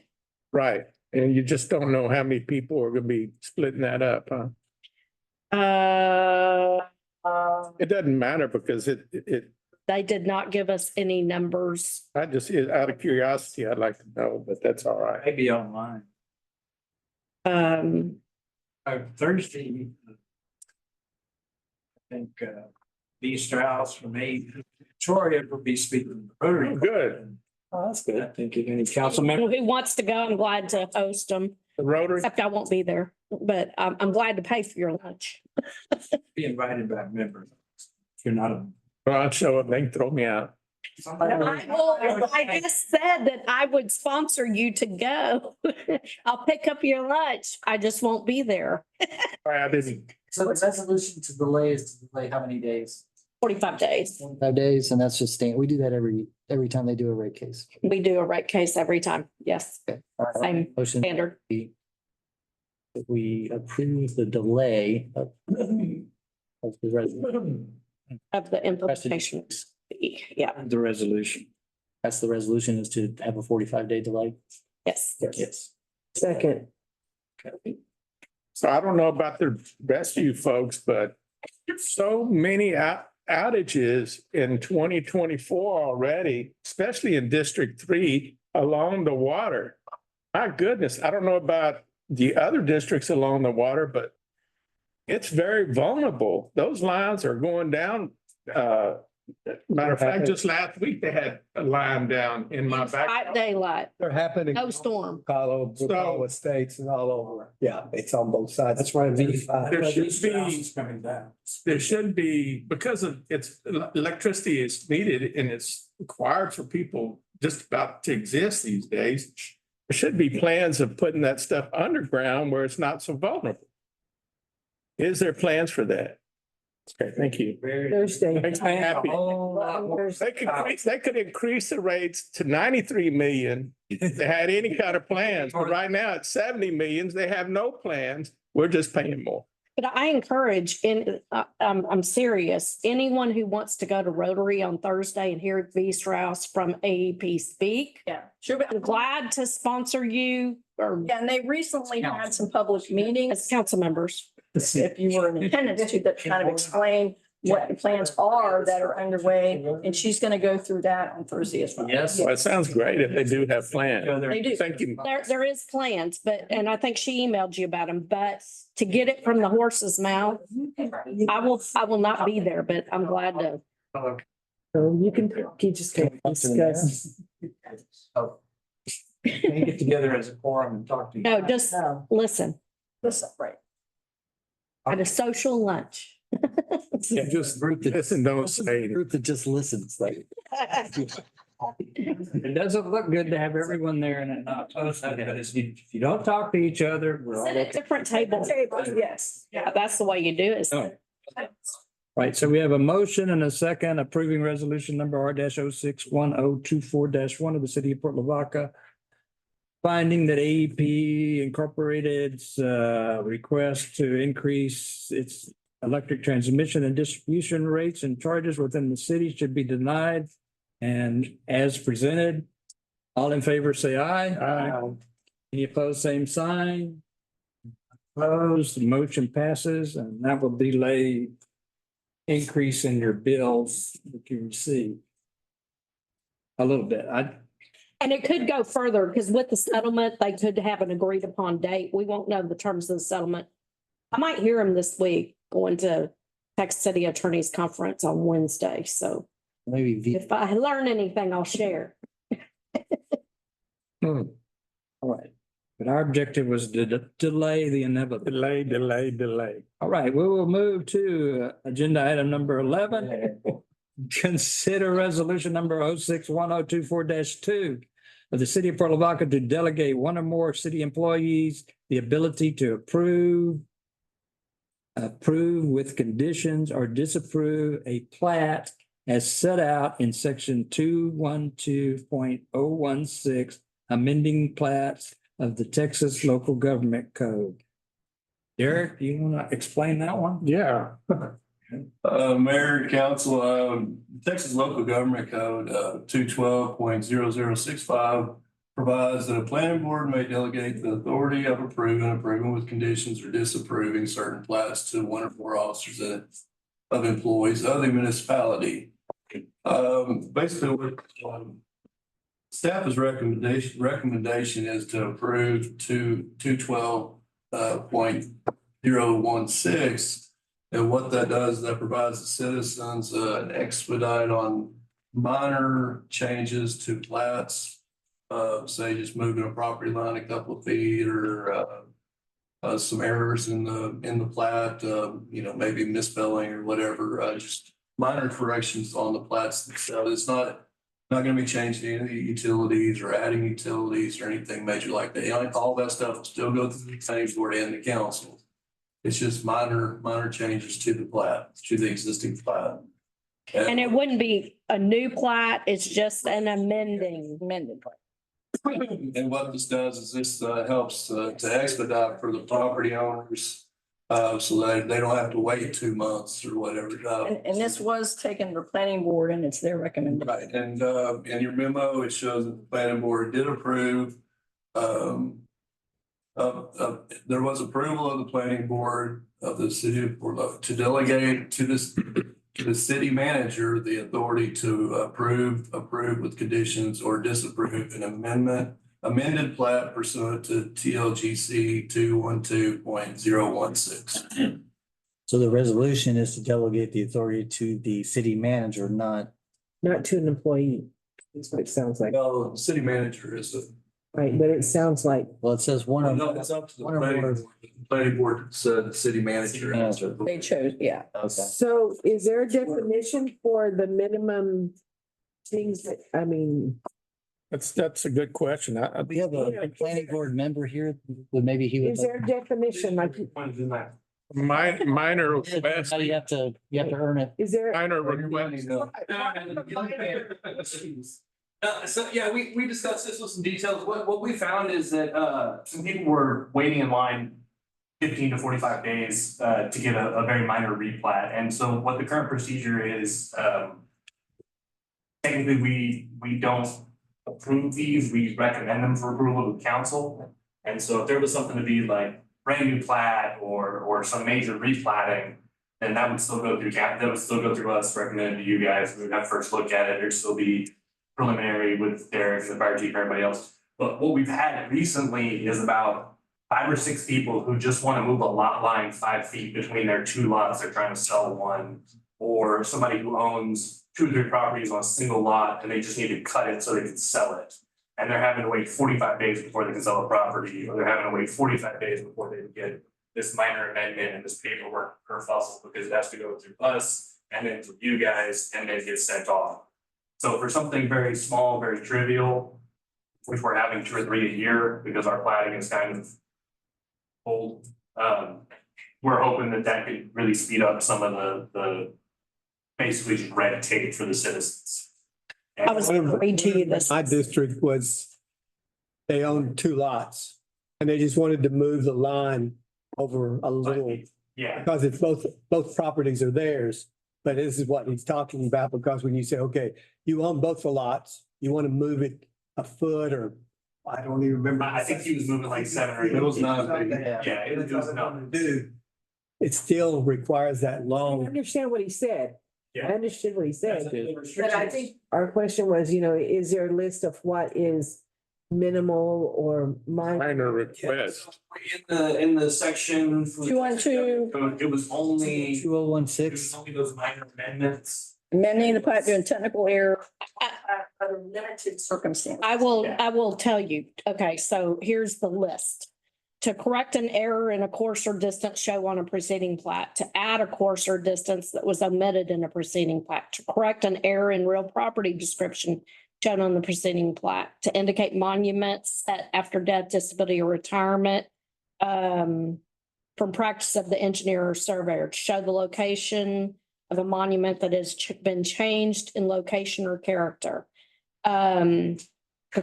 right? And you just don't know how many people are gonna be splitting that up, huh? It doesn't matter because They did not give us any numbers. I just, out of curiosity, I'd like to know, but that's all right. Maybe online. Thursday. I think B. Strauss from Victoria will be speaking. to the Rotary. Oh, good. Oh, that's I good. think if any council member Who wants to go? I'm glad to host them, The Rotary, except I won't be there, but I'm glad to pay for your lunch. be invited by members. If you're not a Well, I'll show up, they can throw me out. I just said that I would sponsor you to go. I'll pick up your lunch. I just won't be there. I didn't. So the resolution to delay is to delay how many days? 45 days. 5 days, and that's just staying, we do that every time they do a rate case. We do a rate case every time. Yes, Okay. All right. same Motion, standard. that we approve the delay of the resolution. Of the implementation. Yeah, The resolution. That's the resolution, is to have a 45-day delay. yes. Yes. Second. So I don't know about the rest of you folks, but so many outages in 2024 already, especially in District 3 along the water. My goodness, I don't know about the other districts along the water, but it's very vulnerable. Those lines are going down. Matter of fact, just last week they had a line down in my back. 5-day light, They're happening. no storm. Colorado States and all over. Yeah, it's on both sides. That's why There should be, because of it's electricity is needed and it's required for people just about to exist these days. There should be plans of putting that stuff underground where it's not so vulnerable. Is there plans for that? Okay, thank you. Thursday. Makes me happy. They could increase the rates to 93 million if they had any kind of plans, but right now it's 70 millions. They have no plans. We're just paying more. But I encourage, I'm serious, anyone who wants to go to Rotary on Thursday and hear V. Strauss from AEP speak. Yeah, sure. I'm glad to sponsor you or Yeah, and they recently had some public meetings. as council members. If you were in attendance to that kind of explain what the plans are that are underway, and she's gonna go through that on Thursday as well. Yes. Well, it sounds great if they do have plans. They do. Thank you. There is plans, but, and I think she emailed you about them, but to get it from the horse's mouth, I will not be there, but I'm glad to. So you just can't discuss. Can get together as a quorum and talk to you. No, just listen Listen, right. at a social lunch. Yeah, just listen, don't say it. Group that just listens, like. It doesn't look good to have everyone there and it not posted, but if you don't talk to each other, we're all Sit at okay. different tables. Yes. Yeah, that's the way you do it. Oh. Right, so we have a motion and a second approving resolution number R-061024-1 of the city of Port Lavaca. Finding that AEP Incorporated's request to increase its electric transmission and distribution rates and charges within the city should be denied. And as presented, all in favor, say aye. Aye. Any opposed, same sign. Opposed, the motion passes, and that will delay increase in your bills that you receive. A little bit. And it could go further because with the settlement, they could have an agreed upon date. We won't know the terms of the settlement. I might hear him this week going to Texas City Attorney's Conference on Wednesday. So Maybe. if I learn anything, I'll share. All right, but our objective was to delay the inevitable. Delay. All right, we will move to agenda item number 11. Consider resolution number 061024-2 of the city of Port Lavaca to delegate one or more city employees the ability to approve with conditions or disapprove a plat as set out in section 212.016, amending plats of the Texas Local Government Code. Derek, do you want to explain that one? Yeah. Mayor, council, Texas Local Government Code, 212.0065 provides that a planning board may delegate the authority of approving with conditions or disapproving certain plats to one or more officers of employees of the municipality. Basically, what staff's recommendation is to approve 212.016. And what that does, that provides the citizens an expedite on minor changes to plats. Say just moving a property line a couple of feet or some errors in the plat, maybe misspelling or whatever, just minor corrections on the plats themselves. It's not gonna be changing any of the utilities or adding utilities or anything major like that. You know, all that stuff will still go through the planning board and the council. It's just minor changes to the plat, to the existing plat. And it wouldn't be a new plat, it's just an Amended. And what this does is this helps to expedite for the property owners. So that they don't have to wait 2 months or whatever. And this was taken to the planning board and it's their recommendation. Right, and in your memo, it shows that the planning board did approve. There was approval of the planning board of the city of Port Lavaca to delegate to the city manager the authority to approve with conditions or disapprove an amended plat pursuant to TLGC 212.016. So the resolution is to delegate the authority to the city manager, not. Not to an employee. That's what it sounds like, No, the city manager is right? But it sounds like, Well, it says one of. no, it's up to the one or planning more. board. The planning board said the city manager. Manager. They chose, yeah. Okay. so is there a definition for the minimum things that, I mean, That's a good question. We have a planning board member here, but maybe he would. is there a definition, like, Minor request, Now you have to earn it. is there? minor request. So, yeah, we discussed this with some details. What we found is that, some people were waiting in line 15 to 45 days, to get a very minor replat. And so what the current procedure is, technically, we don't approve these, we recommend them for approval to council. And so if there was something to be like brand new plat or some major replatting, then that would still go through, that would still go through us, recommended to you guys. We would have first look at it. There'd still be preliminary with Derek, the fire chief, everybody else. But what we've had recently is about 5 or 6 people who just want to move a lot line 5 feet between their 2 lots. They're trying to sell one, or somebody who owns 2 or 3 properties on a single lot and they just need to cut it so they can sell it. And they're having to wait 45 days before they can sell a property, or they're having to wait 45 days before they can get this minor amendment and this paperwork kerfuffle, because it has to go through us and then through you guys and then get sent off. So for something very small, very trivial, which we're having 2 or 3 a year because our platting is kind of old, we're hoping that could really speed up some of the basically just red tape for the citizens. I was gonna read to you this. My district was, they owned 2 lots and they just wanted to move the line over a little Yeah, because it's both properties are theirs. But this is what he's talking about, because when you say, okay, you own both the lots, you want to move it a foot or I don't even remember. I think he was moving like 7 or 8. It was not big. Yeah, it was not. Do, it still requires that I long. understand what he said. I Yeah. understood what he said. The But I think our question was, is there a list of what is minimal or minor? Minor request. In the section. 212. It was only, it 2016. was only those minor amendments. Amending the plat during technical error. Under limited circumstances. I will tell you. Okay, so here's the list. To correct an error in a course or distance shown on a preceding plat, to add a course or distance that was omitted in a preceding plat, to correct an error in real property description shown on the preceding plat, to indicate monuments set after death, disability, or retirement from practice of the engineer or surveyor, to show the location of a monument that has been changed in location or character, to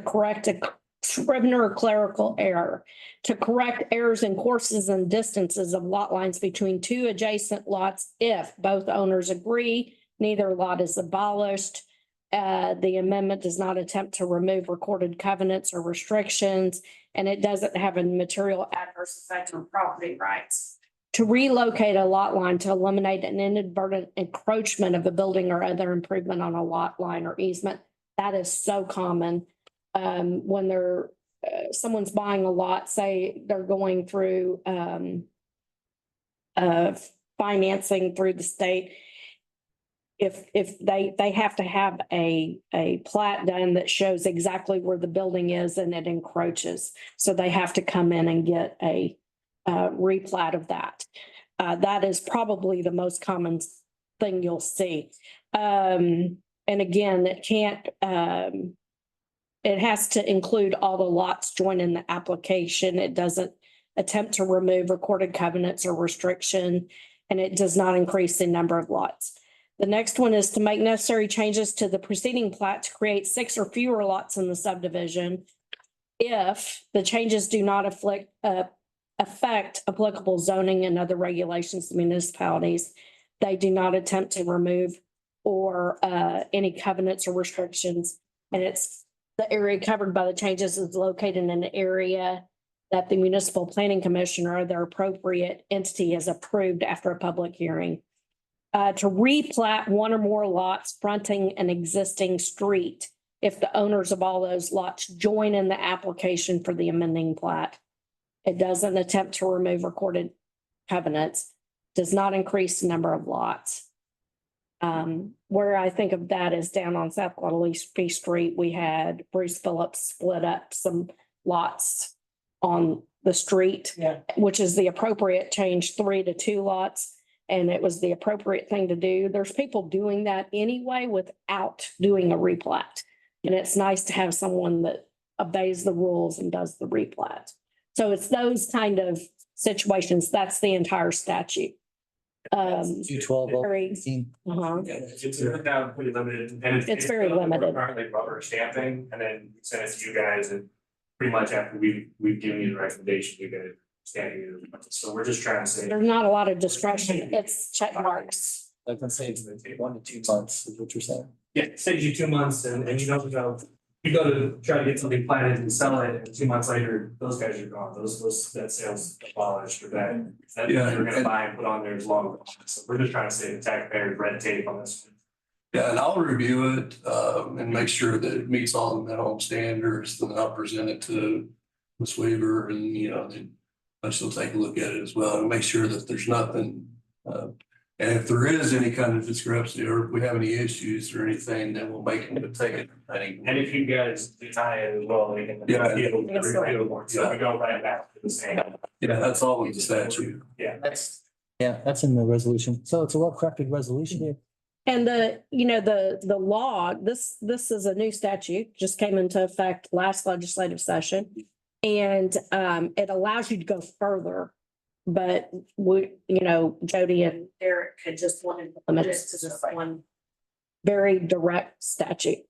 correct a scrivener or clerical error, to correct errors in courses and distances of lot lines between 2 adjacent lots if both owners agree, neither lot is abolished. The amendment does not attempt to remove recorded covenants or restrictions, and it doesn't have a material adverse effect on property rights. To relocate a lot line to eliminate an inadvertent encroachment of a building or other improvement on a lot line or easement. That is so common. When someone's buying a lot, say they're going through financing through the state. If they have to have a plat done that shows exactly where the building is and it encroaches. So they have to come in and get a replat of that. That is probably the most common thing you'll see. And again, it can't, it has to include all the lots joined in the application. It doesn't attempt to remove recorded covenants or restriction, and it does not increase the number of lots. The next one is to make necessary changes to the preceding plat to create 6 or fewer lots in the subdivision. If the changes do not affect applicable zoning and other regulations of municipalities, they do not attempt to remove or any covenants or restrictions. And it's the area covered by the changes is located in an area that the municipal planning commissioner or their appropriate entity has approved after a public hearing. To replat one or more lots fronting an existing street if the owners of all those lots join in the application for the amending plat. It doesn't attempt to remove recorded covenants, does not increase the number of lots. Where I think of that is down on South Guadalupe Street, we had Bruce Phillips split up some lots on the street, which is the appropriate change, 3 to 2 lots. And it was the appropriate thing to do. There's people doing that anyway without doing a replat. And it's nice to have someone that obeys the rules and does the replat. So it's those kind of situations. That's the entire statute. 212. Very, uh-huh. It's now pretty limited. And It's very limited. Currently rubber stamping, and then we send it to you guys, and pretty much after we've given you the recommendation, you guys stamping it. So we're just trying to say. There's not a lot of discretion. It's check marks. I can say it's 1 to 2 months is what you're saying. Yeah, it saves you 2 months and you don't go, you go to try to get something planted and sell it, and 2 months later, those guys are gone. That sales abolished or that Yeah, you're gonna and- buy and put on there is long. So we're just trying to save the taxpayers red tape on this. Yeah, and I'll review it, and make sure that it meets all the minimum standards, then I'll present it to Ms. Weaver and, then she'll take a look at it as well and make sure that there's nothing, and if there is any kind of discrepancy or if we have any issues or anything, then we'll take it. And if you guys design it as well, we can. Yeah. So we go right back to the same. Yeah, that's all in the statute. Yeah. That's in the resolution. So it's a well-crafted resolution. And the law, this is a new statute, just came into effect last legislative session. And it allows you to go further. But Jody and Derek had just wanted to limit it to this one very direct statute.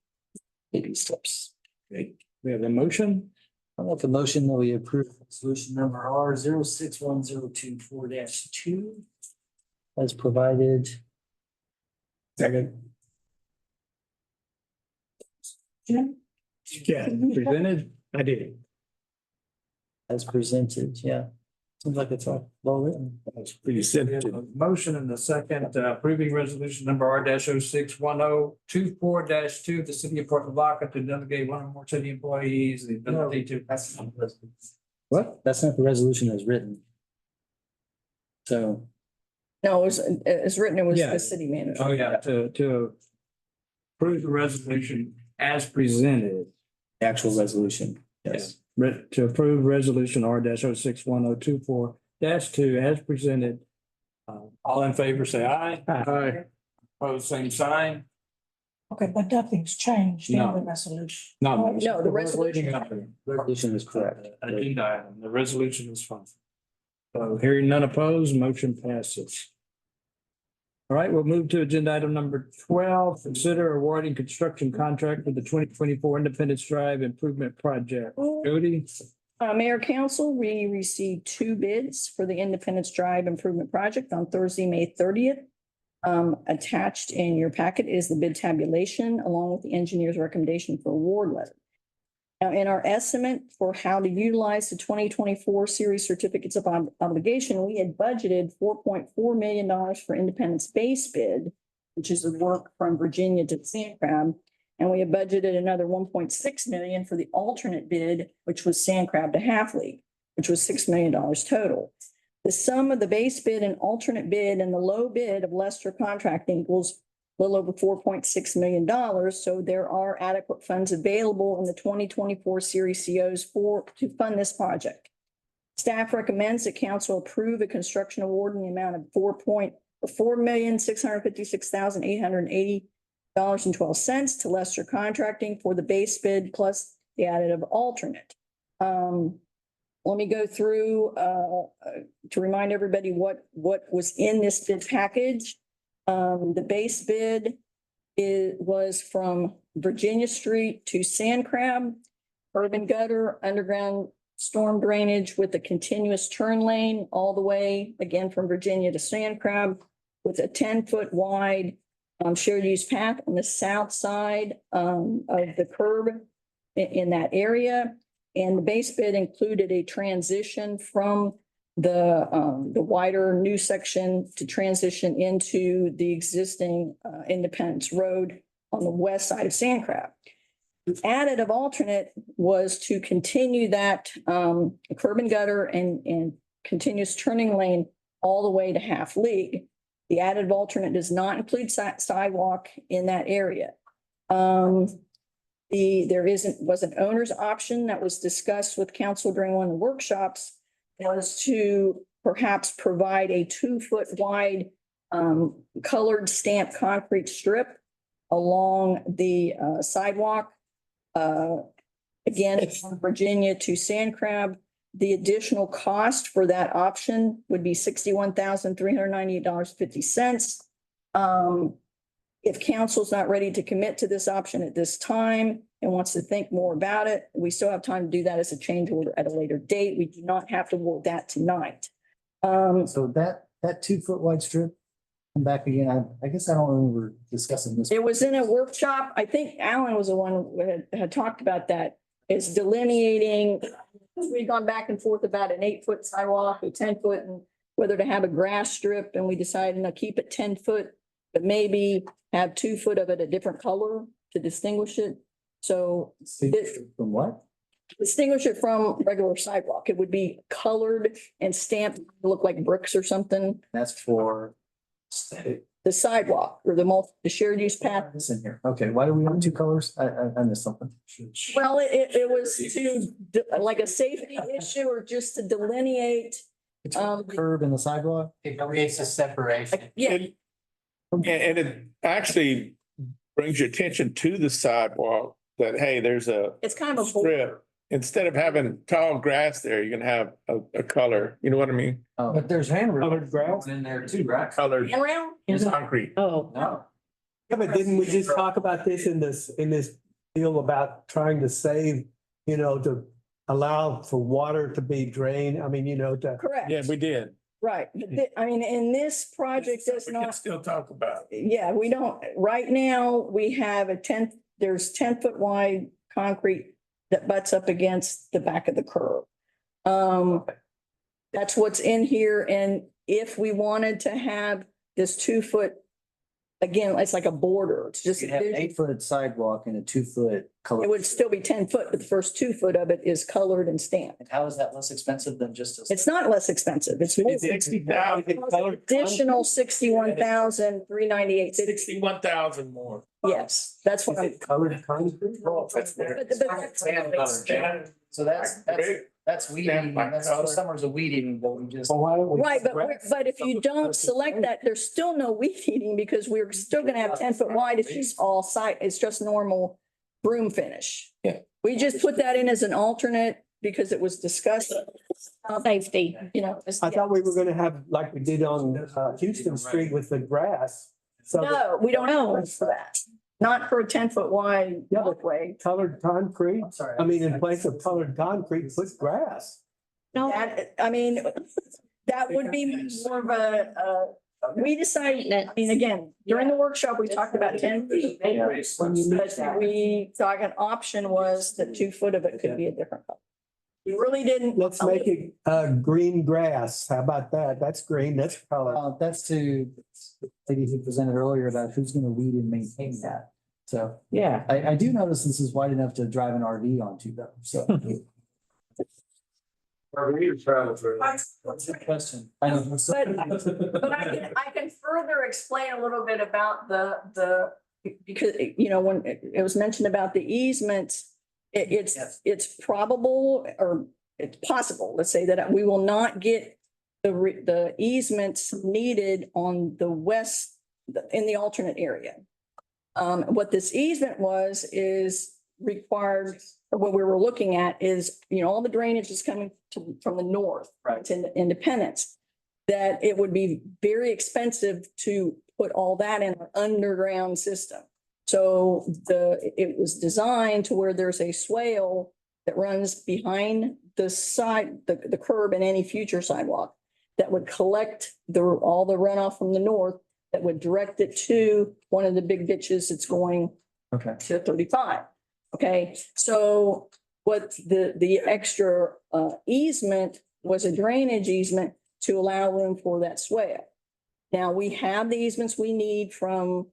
Baby steps. Okay, we have a motion. I'll make a motion that we approve resolution number R 061024-2 as provided. Second. Jim? Yeah, presented. I did. As presented, yeah. Seems like it's all well written. That's pretty simple. Motion and the second approving resolution number R-061024-2, the city of Port Lavaca to delegate one or more city employees the ability to. What? That's not the resolution as written. So No, it's written, it was Yeah. the city manager. Oh, yeah, to approve the resolution as presented. the actual resolution, yes. To approve resolution R-061024-2 as presented. All in favor, say aye. Aye. Opposed, same sign. Okay, but nothing's changed in No. the resolution. No. No, the resolution- Resolution is correct. Agenda item, the resolution is fine. So hearing none opposed, motion passes. All right, we'll move to agenda item number 12, consider awarding construction contract for the 2024 Independence Drive Improvement Project. Jody? Mayor Council, we received 2 bids for the Independence Drive Improvement Project on Thursday, May 30th. Attached in your packet is the bid tabulation along with the engineer's recommendation for award letter. Now, in our estimate for how to utilize the 2024 series certificates of obligation, we had budgeted $4.4 million for Independence base bid, which is the work from Virginia to Sand Crab. And we have budgeted another $1.6 million for the alternate bid, which was Sand Crab to Halfley, which was $6 million total. The sum of the base bid and alternate bid and the low bid of Lester Contracting equals a little over $4.6 million. So there are adequate funds available in the 2024 series COs to fund this project. Staff recommends that council approve a construction award in the amount of for $4,656,880.12 to Lester Contracting for the base bid plus the additive alternate. Let me go through to remind everybody what was in this bid package. The base bid was from Virginia Street to Sand Crab, urban gutter, underground storm drainage with a continuous turn lane all the way, again, from Virginia to Sand Crab with a 10-foot wide shared use path on the south side of the curb in that area. And the base bid included a transition from the wider new section to transition into the existing Independence Road on the west side of Sand Crab. The additive alternate was to continue that curb and gutter and continuous turning lane all the way to Half League. The additive alternate does not include sidewalk in that area. There was an owner's option that was discussed with council during one of the workshops, was to perhaps provide a 2-foot wide colored stamped concrete strip along the sidewalk. Again, from Virginia to Sand Crab. The additional cost for that option would be $61,398.50. If council's not ready to commit to this option at this time and wants to think more about it, we still have time to do that as a change order at a later date. We do not have to work that tonight. So that 2-foot wide strip, come back again. I guess I don't remember discussing this. It was in a workshop. I think Alan was the one who had talked about that. It's delineating. We've gone back and forth about an 8-foot sidewalk, a 10-foot, and whether to have a grass strip. And we decided to keep it 10 foot, but maybe have 2 foot of it a different color to distinguish it. So From what? distinguish it from regular sidewalk. It would be colored and stamped, look like bricks or something. That's for. The sidewalk or the shared use path. This in here. Okay, why do we have 2 colors? I missed something. Well, it was like a safety issue or just to delineate. The curb and the sidewalk? It creates a separation. Yeah, And it actually brings your attention to the sidewalk that, hey, there's a it's kind of a. strip. Instead of having tall grass there, you're gonna have a color, you know what I mean? Oh, But there's handrails Colored grass. in there too, right? Colored Around? concrete. Oh, No. Yeah, but didn't we just talk about this in this deal about trying to save, to allow for water to be drained? I mean, to. Correct. Yeah, we did. Right. But I mean, in this project does We can not, still talk about it. yeah, we don't, right now, we have there's 10-foot wide concrete that butts up against the back of the curb. That's what's in here. And if we wanted to have this 2-foot, again, it's like a border. It's just, you have an it 8-foot sidewalk and a 2-foot color. would still be 10 foot, but the first 2 foot of it is colored and stamped. And how is that less expensive than just a? It's not less expensive. It's more. 60,000. Additional 61,398. 61,000 more. Yes, that's what I'm. Colored concrete? But So that's weed eating. That's summer's a weed eating, but we just. Right, but if you don't select that, there's still no weed eating because we're still gonna have 10-foot wide. It's just all site, it's just normal broom finish. Yeah. We just put that in as an alternate because it was discussed. safety. I thought we were gonna have, like we did on Houston Street with the grass. So No, we don't know for that. Not for a 10-foot wide public way. colored concrete, I'm sorry. I mean, in place of colored concrete, put grass. No, That, I mean, that would be more of we decided, I mean, again, during the workshop, we talked about 10 feet. But we thought an option was that 2 foot of it could be a different color. We really didn't. Let's make it green grass. How about that? That's green, that's color. That's to the lady who presented earlier about who's gonna weed and maintain that. So Yeah. I do notice this is wide enough to drive an RV onto though, so. What's the question? I know. But I can further explain a little bit about the, because, when it was mentioned about the easements, it's probable or it's possible, let's say that we will not get the easements needed on the west, in the alternate area. What this easement is required, or what we were looking at is, all the drainage is coming from the north. Right. To Independence. That it would be very expensive to put all that in an underground system. So it was designed to where there's a swale that runs behind the side, the curb and any future sidewalk that would collect all the runoff from the north, that would direct it to one of the big ditches that's going Okay. to 35. Okay, so what the extra easement was a drainage easement to allow room for that swale. Now, we have the easements we need from,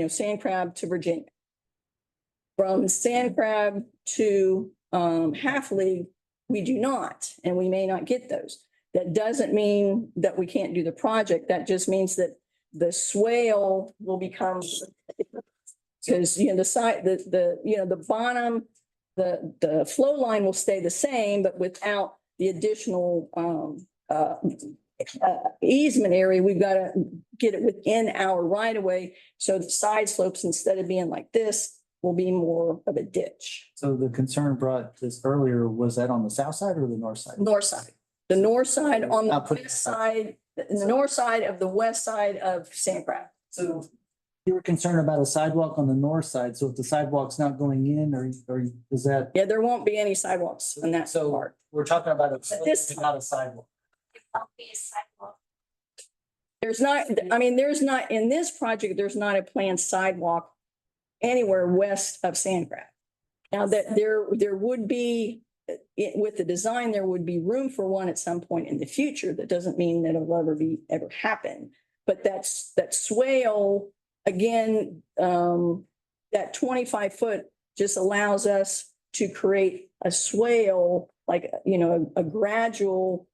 Sand Crab to Virginia. From Sand Crab to Half League, we do not, and we may not get those. That doesn't mean that we can't do the project. That just means that the swale will become, because, the side, the bottom, the flow line will stay the same, but without the additional easement area, we've got to get it within our right of way. So the side slopes, instead of being like this, will be more of a ditch. So the concern brought this earlier, was that on the south side or the north side? North side, the north side on the I'll put- west side, the north side of the west side of Sand Crab. So you were concerned about a sidewalk on the north side. So if the sidewalk's not going in, or is that? Yeah, there won't be any sidewalks on that So part. we're talking about this- not a sidewalk. There'll be a sidewalk. There's not, in this project, there's not a planned sidewalk anywhere west of Sand Crab. Now that there would be, with the design, there would be room for one at some point in the future. That doesn't mean that it'll ever happen. But that swale, again, that 25 foot just allows us to create a swale, like, a gradual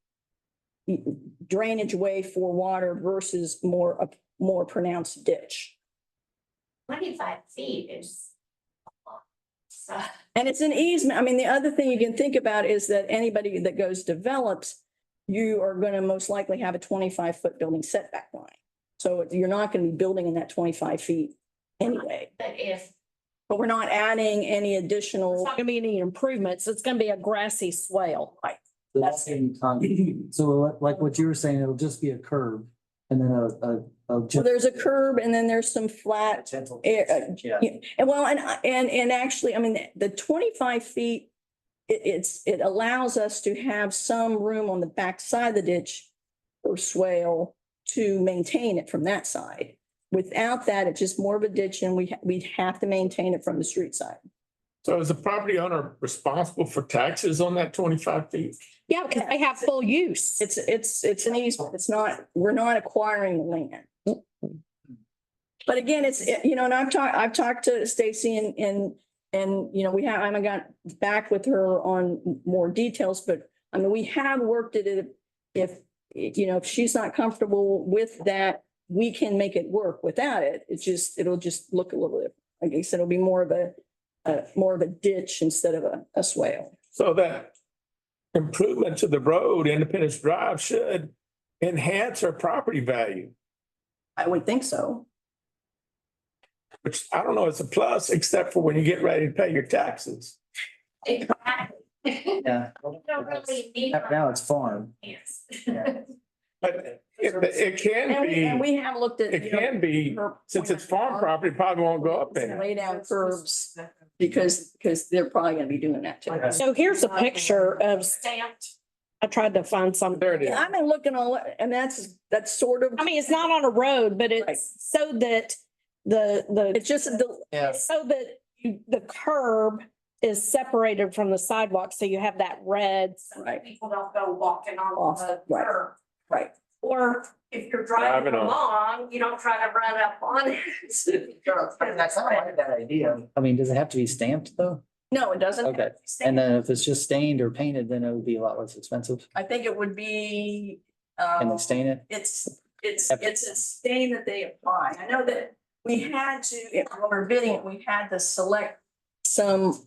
drainage way for water versus a more pronounced ditch. 25 feet is. a lot. So, And it's an easement. I mean, the other thing you can think about is that anybody that develops, you are going to most likely have a 25-foot building setback line. So you're not going to be building in that 25 feet anyway. But we're not adding any additional. It's not gonna be any improvements. It's gonna be a grassy swale. Right. So like what you were saying, it'll just be a curb and then a Well, there's a curb and then there's some flat. gentle. Yeah. And well, and actually, I mean, the 25 feet, it allows us to have some room on the back side of the ditch or swale to maintain it from that side. Without that, it's just more of a ditch, and we'd have to maintain it from the street side. So is the property owner responsible for taxes on that 25 feet? Yeah, because they have full use. It's an easement. It's not, we're not acquiring the land. But again, and I've talked to Stacy and I haven't got back with her on more details, but I mean, we have worked at it. If she's not comfortable with that, we can make it work without it. It'll just look a little bit, I guess it'll be more of a ditch instead of a swale. So that improvement to the road, Independence Drive, should enhance our property value, I would think so. which I don't know, it's a plus, except for when you get ready to pay your taxes. exactly. Yeah. You don't really need. Now it's farm. Yes. But it can And be, we have looked at. it can be, since it's farm property, it probably won't go up in. Lay down curbs because they're probably gonna be doing that too. So here's a picture of, Stamped. I tried to find some. There it is. I've been looking all, and that's sort of, I mean, it's not on a road, but Right. it's so that it's just, Yeah. so that the curb is separated from the sidewalk, so you have that red. Right. People don't go walking on Off, the right. curb. right. Or if you're Driving driving on. along, you don't try to run up on it. That's not like that idea. I mean, does it have to be stamped though? No, it doesn't. Okay. And then if it's just stained or painted, then it would be a lot less expensive. I think it would be, Can they stain it? it's a stain that they apply. I know that we had to, when we were bidding, we had to select some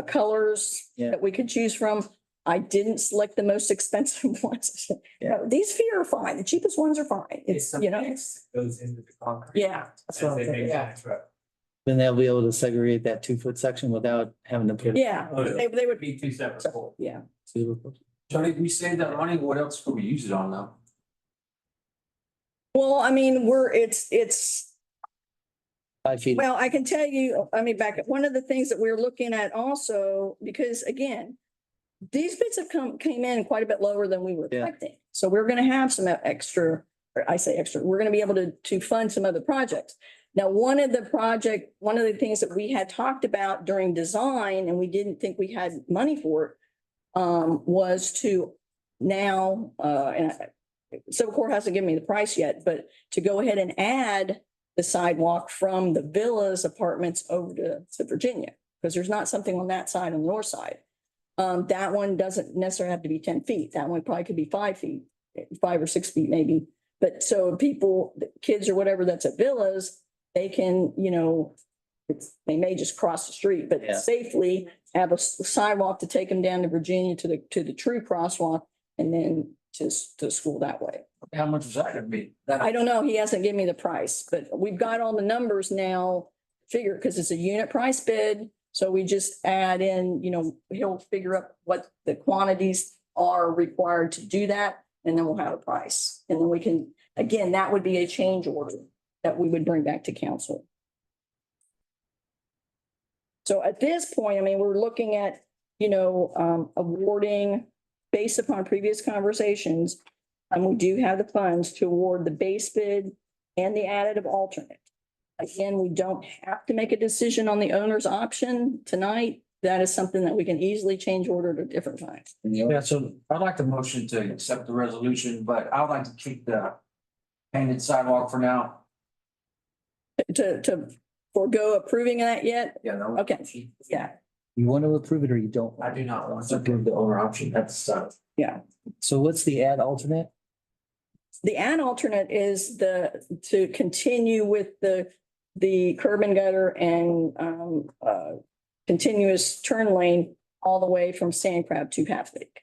colors Yeah. that we could choose from. I didn't select the most expensive ones. These few are fine. The cheapest ones are fine. It's, you know, Goes into the concrete. yeah. That's what I'm thinking. Yeah. Then they'll be able to segregate that 2 foot section without having to put. Yeah, they would, Be two separate. schools. yeah. Johnny, we saved that money, what else could we use it on now? Well, I mean, it's 5 feet. well, I can tell you, I mean, back, one of the things that we're looking at also, because again, these bids have came in quite a bit lower than we were Yeah. expecting. So we're gonna have some extra, or I say extra, we're gonna be able to fund some other projects. Now, one of the things that we had talked about during design, and we didn't think we had money for it, was to now, Civil Court hasn't given me the price yet, but to go ahead and add the sidewalk from the villas apartments over to Virginia, because there's not something on that side, on the north side. That one doesn't necessarily have to be 10 feet. That one probably could be 5 feet, 5 or 6 feet maybe. But so people, the kids or whatever that's at villas, they can, you know, they may just cross the street, but Yeah. safely have a sidewalk to take them down to Virginia to the true crosswalk and then to school that way. How much was that gonna be? I don't know. He hasn't given me the price, but we've got all the numbers now figured because it's a unit price bid. So we just add in, you know, he'll figure up what the quantities are required to do that. And then we'll have a price. And then we can, again, that would be a change order that we would bring back to council. So at this point, I mean, we're looking at, you know, awarding based upon previous conversations. And we do have the funds to award the base bid and the additive alternate. Again, we don't have to make a decision on the owner's option tonight. That is something that we can easily change order at a different time. Yeah, so I'd like the motion to accept the resolution, but I would like to keep the painted sidewalk for now. To forego approving that yet? Yeah, no. Okay, yeah, You want to approve it or you don't? I do not want to approve the owner option. That's yeah. So what's the add alternate? The add alternate is to continue with the curb and gutter and continuous turn lane all the way from Sand Crab to Half Lake.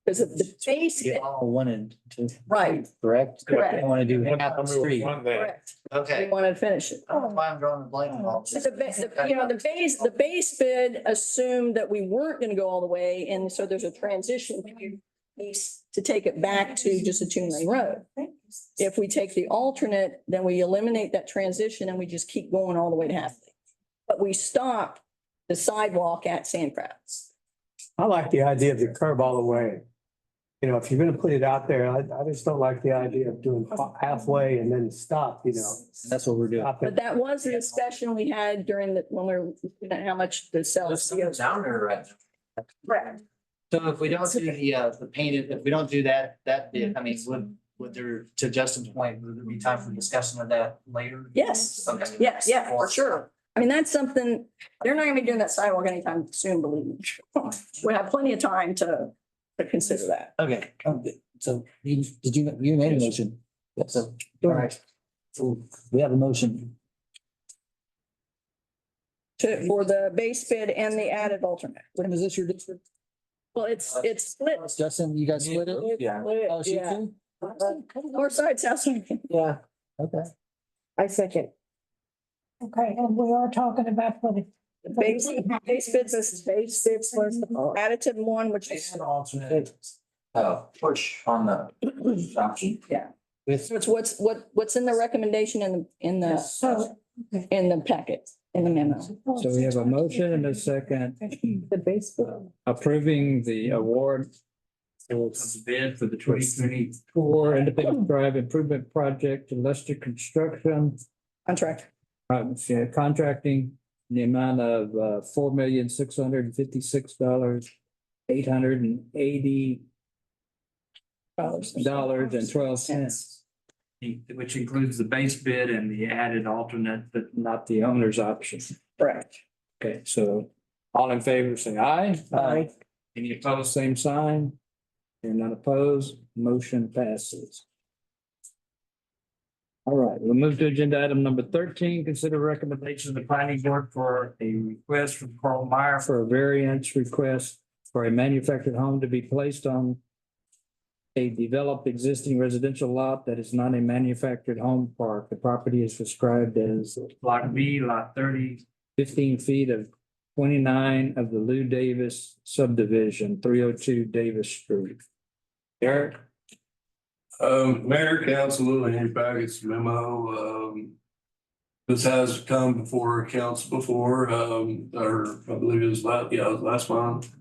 Because of the base, You all wanted to, right, correct? Correct. I want to do half the street. correct. We Okay. want to finish it. I don't know why I'm drawing a blank on all So this. the base bid assumed that we weren't gonna go all the way, and so there's a transition piece to take it back to just a 2-lane road. If we take the alternate, then we eliminate that transition and we just keep going all the way to Halfley. But we stop the sidewalk at Sandcrafts. I like the idea of the curb all the way. You know, if you're gonna put it out there, I just don't like the idea of doing halfway and then stop, you know. That's what we're doing. Stop But it. that was a discussion we had during when we were looking at how much the sales. Down there right now. Correct. So if we don't do the painted, if we don't do that bit, I mean, would there, to Justin's point, would there be time for discussion of that later? Yes, Okay. yeah, for sure. I mean, that's something, they're not gonna be doing that sidewalk anytime soon, believe me. We have plenty of time to consider that. Okay, so you made a motion? So, all right. So we have a motion. For the base bid and the added alternate. When is this your district? Well, it's split. Justin, you guys split it? Yeah. Oh, she Yeah. too? North side, south side. Yeah, Okay. I second. Okay, and we are talking about for the The base bids is base bids was the additive one, which is, an alternate. Push on the option. yeah. With, So it's what's in the recommendation in so. the packet, in the memo. So we have a motion and a second The base bid. approving the award for the bid for the 2024 Independence Drive Improvement Project to Lester Construction. Contract. Contracting in the amount of $4,656,880 and 12 cents. Which includes the base bid and the added alternate, but not the owner's option. Correct. Okay, so all in favor, say aye. Aye. Any opposed, same sign. You're not opposed, motion passes. All right, we'll move to agenda item number 13, consider recommendation of the planning board for a request from Carl Meyer for a variance request for a manufactured home to be placed on a developed existing residential lot that is not a manufactured home park. The property is described as Block B, Lot 30, 15 feet of 29 of the Lou Davis subdivision, 302 Davis Street. Eric? Mayor, council, in your package memo, this has come before council before, or I believe it was it was last month.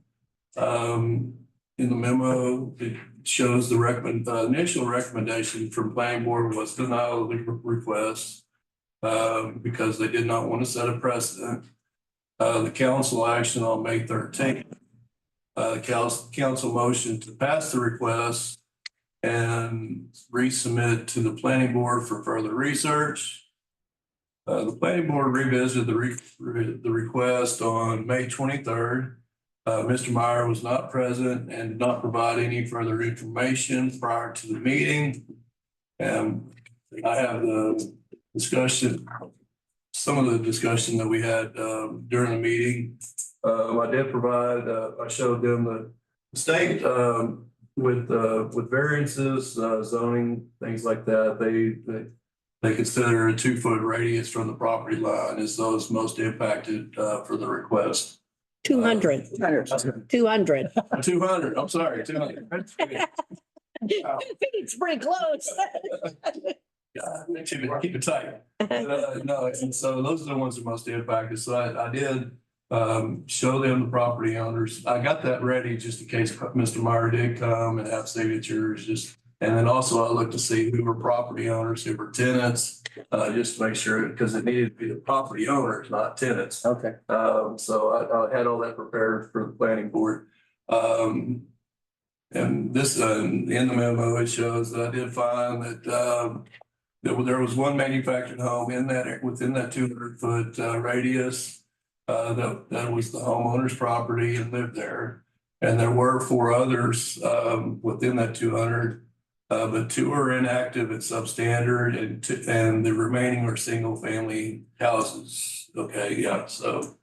In the memo, it shows the initial recommendation from planning board was denial of the request, because they did not want to set a precedent. The council action on May 13th, the council motion to pass the request and resubmit to the planning board for further research. The planning board revisited the request on May 23rd. Mr. Meyer was not present and did not provide any further information prior to the meeting. And I have the discussion, some of the discussion that we had during the meeting. I did provide, I showed them the state with variances, zoning, things like that. They consider a 2-foot radius from the property line as those most impacted for the request. 200. 200. 200, I'm sorry, 200. It's pretty close. Yeah, keep it tight. No, and so those are the ones that are most impacted. So I did show them the property owners. I got that ready just in case Mr. Meyer did come and have signatures, and then also I looked to see who were property owners, who were tenants, just to make sure, because it needed to be the property owners, not tenants. Okay. So I had all that prepared for the planning board. And this, in the memo, it shows that I did find that there was one manufactured home in that, within that 200-foot radius. That was the homeowner's property and lived there. And there were 4 others within that 200, but 2 are inactive and substandard, and the remaining are single family houses. Okay, yeah, so.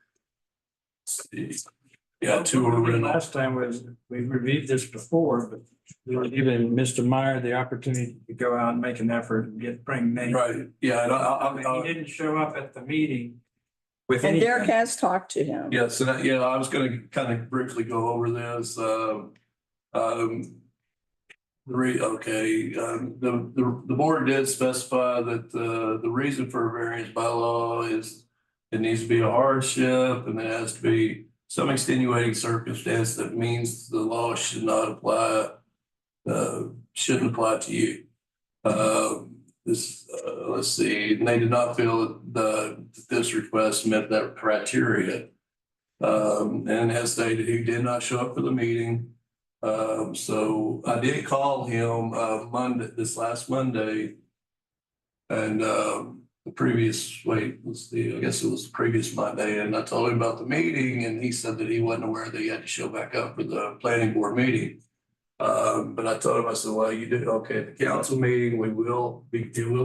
Yeah, 2 are rental. Last time we reviewed this before, but we were giving Mr. Meyer the opportunity to go out and make an effort and bring names. Right, yeah, and He didn't show up at the meeting with And any. Derek has talked to him. yeah, so that, I was gonna kind of briefly go over this. The board did specify that the reason for a variance by law is it needs to be a hardship, and there has to be some extenuating circumstance that means the law should not apply, shouldn't apply to you. Let's see, and they did not feel that this request met that criteria. And as stated, he did not show up for the meeting. So I did call him this last Monday. And I guess it was the previous Monday, and I told him about the meeting, and he said that he wasn't aware that he had to show back up for the planning board meeting. But I told him, I said, well, you did okay at the council meeting. It will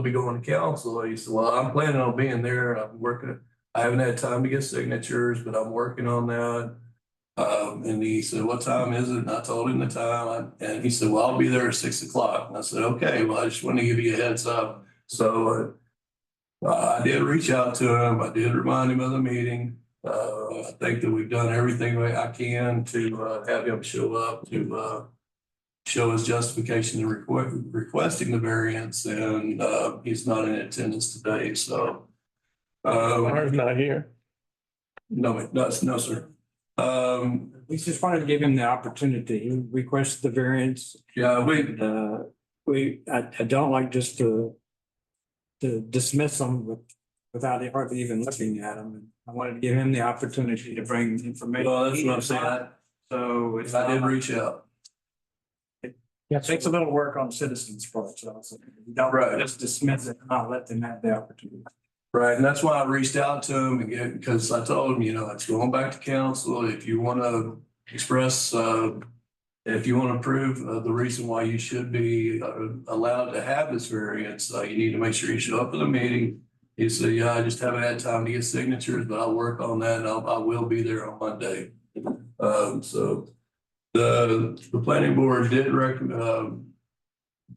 be going to council. He said, well, I'm planning on being there. I'm working. I haven't had time to get signatures, but I'm working on that. And he said, what time is it? And I told him the time. And he said, well, I'll be there at 6 o'clock. And I said, okay, well, I just want to give you a heads up. So I did reach out to him. I did remind him of the meeting. I think that we've done everything I can to have him show up to show his justification to requesting the variance, and he's not in attendance today, so. Meyer's not here. No, sir. We just wanted to give him the opportunity. He requested the variance. Yeah, I don't like just to dismiss them without hardly even looking at them. I wanted to give him the opportunity to bring information. well, that's what I'm saying. So I did reach out. Yeah, it takes a little work on citizens' part, so you don't Right. just dismiss it and not let them have the opportunity. Right, and that's why I reached out to him again, because I told him, it's going back to council. If you want to express if you want to prove the reason why you should be allowed to have this variance, you need to make sure you show up at the meeting. You say, yeah, I just haven't had time to get signatures, but I'll work on that and I will be there on Monday. So the planning board did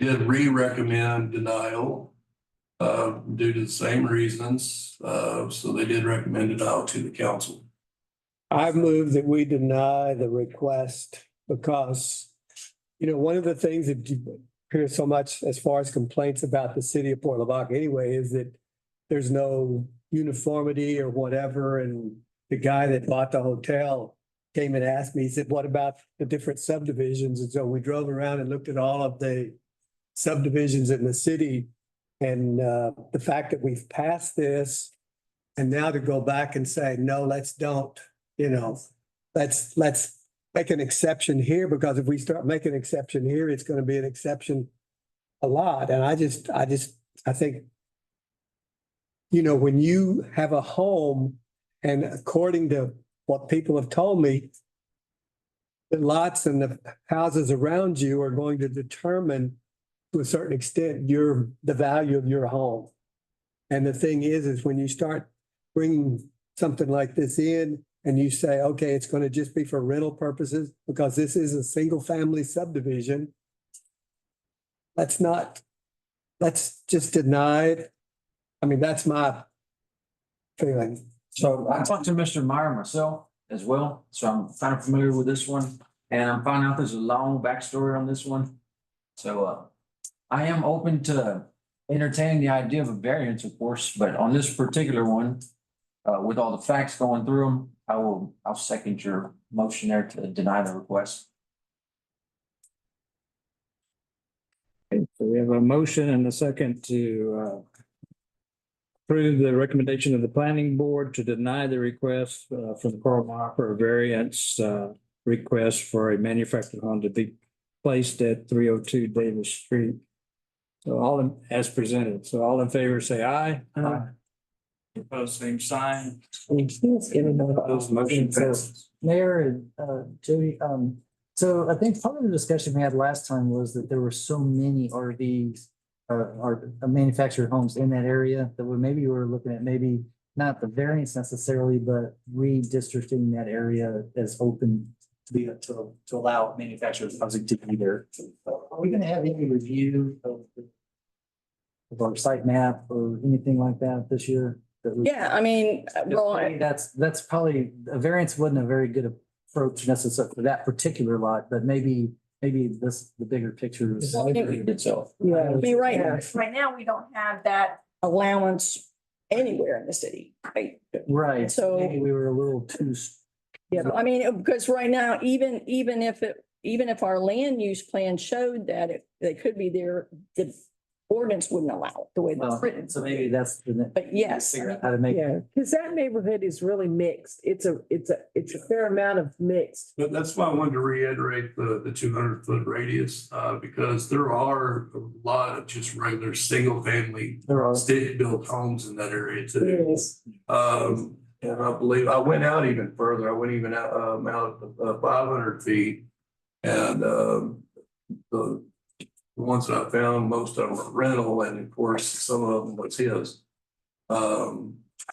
re-recommend denial due to the same reasons. So they did recommend denial to the council. I've moved that we deny the request because, one of the things that you hear so much as far as complaints about the city of Port Lavaca anyway, is that there's no uniformity or whatever. And the guy that bought the hotel came and asked me, he said, what about the different subdivisions? And so we drove around and looked at all of the subdivisions in the city. And the fact that we've passed this and now to go back and say, no, let's make an exception here, because if we start making an exception here, it's going to be an exception a lot. And I think, when you have a home, and according to what people have told me, the lots and the houses around you are going to determine to a certain extent the value of your home. And the thing is when you start bringing something like this in and you say, okay, it's going to just be for rental purposes because this is a single family subdivision. Let's just deny it. I mean, that's my feeling. So I talked to Mr. Meyer myself as well, so I'm kind of familiar with this one. And I'm finding out there's a long backstory on this one. So I am open to entertaining the idea of a variance, of course, but on this particular one, with all the facts going through them, I'll second your motion there to deny the request. Okay, so we have a motion and a second to approve the recommendation of the planning board to deny the request from Port Lavaca for a variance request for a manufactured home to be placed at 302 Davis Street. So as presented. So all in favor, say aye. Aye. Opposed, same sign. Opposed, motion passes. Mayor and Jody, so I think part of the discussion we had last time was that there were so many RVs or manufactured homes in that area that maybe we were looking at maybe not the variance necessarily, but redistricting that area as open to allow manufactured housing to be there. Are we gonna have any review of our site map or anything like that this year? Yeah, I mean, well, That's probably, a variance wasn't a very good approach necessarily for that particular lot, but maybe the bigger picture is. Itself. yeah, I mean, right now, we don't have that allowance anywhere in the city, right? Right, So- so maybe we were a little too. Yeah, but I mean, because right now, even if our land use plan showed that they could be there, the ordinance wouldn't allow it the way Well, it's written. so maybe that's the. But yes, Figure out how to make. Yeah, because that neighborhood is really mixed. It's a fair amount of mixed. But that's why I wanted to reiterate the 200-foot radius, because there are a lot of just regular single family There are. state-built homes in that area too. Yes. And I believe I went out even further. I went even out 500 feet. And the ones that I found, most of them were rental, and of course, some of them was his.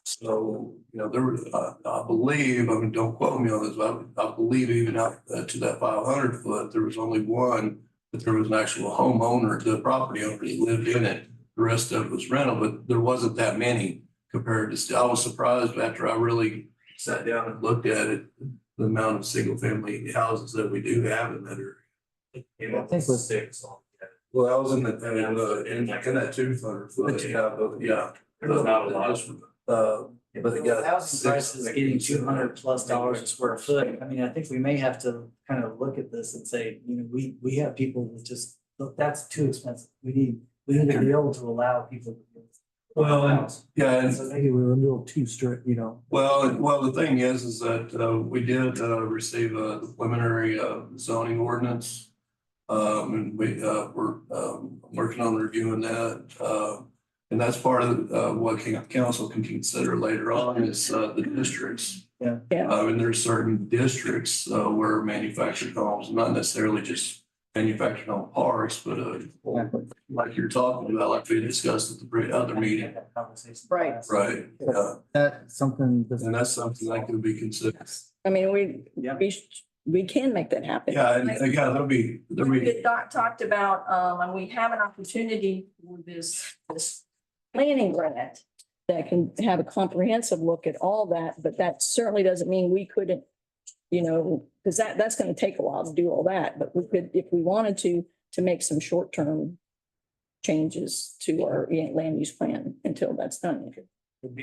So, there was, I believe, I mean, don't quote me on this, but I believe even out to that 500 foot, there was only one, that there was an actual homeowner, the property owner that lived in it. The rest of it was rental, but there wasn't that many compared to, I was surprised after I really sat down and looked at it, the amount of single family houses that we do have in that area. I think it was 6. Well, I was in that 200 foot, yeah. There's not a lot. But it got housing prices getting $200+ a square foot. I mean, I think we may have to kind of look at this and say, we have people that just, look, that's too expensive. We need to be able to allow people. Well, yeah, So maybe we were a little too strict, well, the thing is that we did receive a preliminary zoning ordinance. And we're working on reviewing that. And that's part of what council can consider later on is the districts. Yeah. And there's certain districts, where manufactured homes, not necessarily just manufactured home parks, but, like you're talking about, like we discussed at the other meeting. Right. Right, yeah, That's something. and that's something that could be considered. I mean, we can make that happen. Yeah, and yeah, there'll be. Doc talked about, and we have an opportunity for this planning grant that can have a comprehensive look at all that, but that certainly doesn't mean we couldn't, because that's going to take a while to do all that, but we could, if we wanted to make some short-term changes to our land use plan until that's done.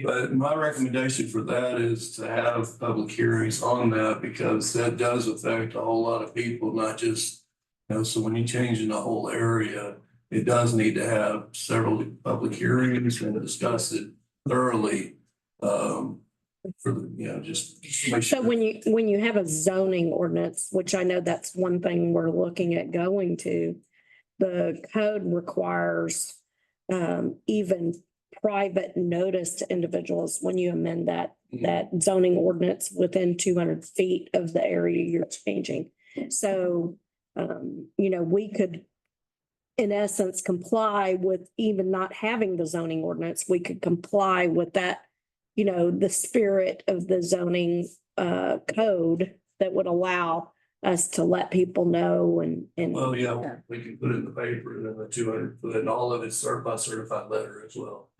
But my recommendation for that is to have public hearings on that because that does affect a whole lot of people, not just, so when you change in the whole area, it does need to have several public hearings and discuss it thoroughly. For the, just make So sure. when you have a zoning ordinance, which I know that's one thing we're looking at going to, the code requires even private notice to individuals when you amend that zoning ordinance within 200 feet of the area you're changing. So, we could, in essence, comply with even not having the zoning ordinance. We could comply with that, the spirit of the zoning code that would allow us to let people know and. Well, yeah, we can put it in the paper and then the 200 foot and all of it's certified letter as well.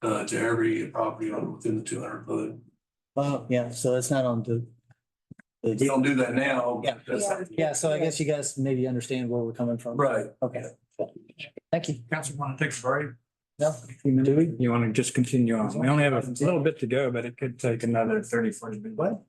To every property owner within the 200 foot. Well, yeah, so it's not on the. We don't do that now. Yeah. Yeah, so I guess you guys maybe understand where we're coming from. Right. Okay. Thank you. Council, want to take a break? No. Do we? You want to just continue on? We only have a little bit to go, but it could take another 30, 40 minutes. What?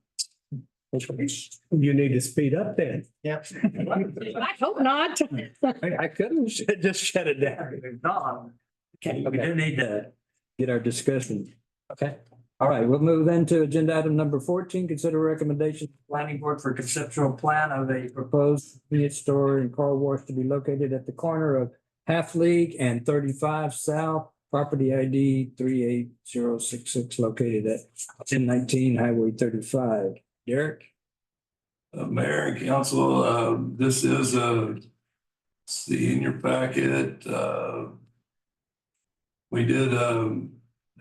You need to speed up then. Yeah. I hope not. I couldn't just shut it down. Okay, we do need to get our discussion. Okay. All right, we'll move then to agenda item number 14, consider recommendation, planning board for conceptual plan of a proposed convenience store and car wash to be located at the corner of Half League and 35 South, property ID 38066, located at 1019 Highway 35. Derek? Mayor and council, this is see in your packet, we did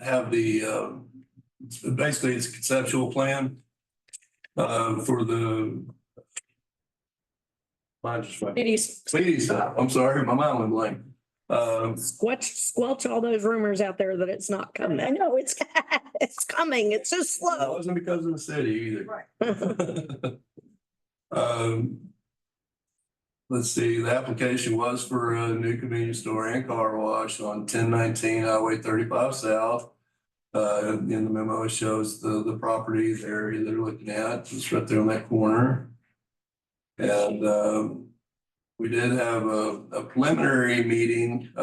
have the basically it's a conceptual plan for the Please, I'm sorry, my mind went blank. Squelch all those rumors out there that it's not coming. I know it's coming. It's just It slow. wasn't because of the city either. Let's see, the application was for a new convenience store and car wash on 1019 Highway 35 South. In the memo, it shows the property, the area they're looking at, it's right there on that corner. And we did have a preliminary meeting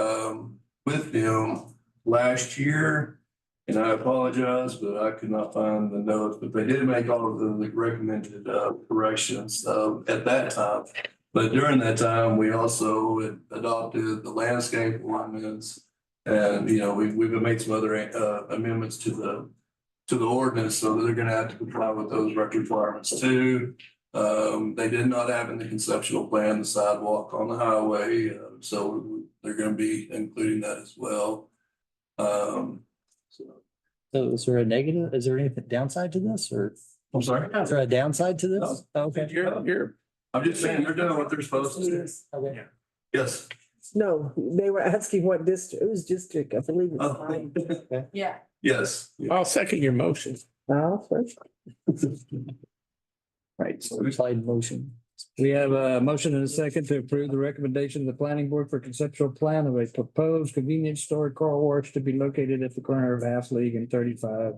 with them last year. And I apologize, but I could not find the notes, but they did make all of the recommended corrections at that time. But during that time, we also adopted the landscape ordinance. And, we've made some other amendments to the ordinance, so they're gonna have to comply with those requirements too. They did not have in the conceptual plan the sidewalk on the highway, so they're gonna be including that as well. So is there a negative? Is there anything downside to this or? I'm sorry? Is there a downside to this? Okay. I'm just saying they're doing what they're supposed to do. Okay. Yes. No, they were asking what district, it was district, I believe it's fine. Yeah. Yes. I'll second your motion. First. Right. So Slide motion. we have a motion and a second to approve the recommendation of the planning board for conceptual plan of a proposed convenience store car wash to be located at the corner of Half League and 35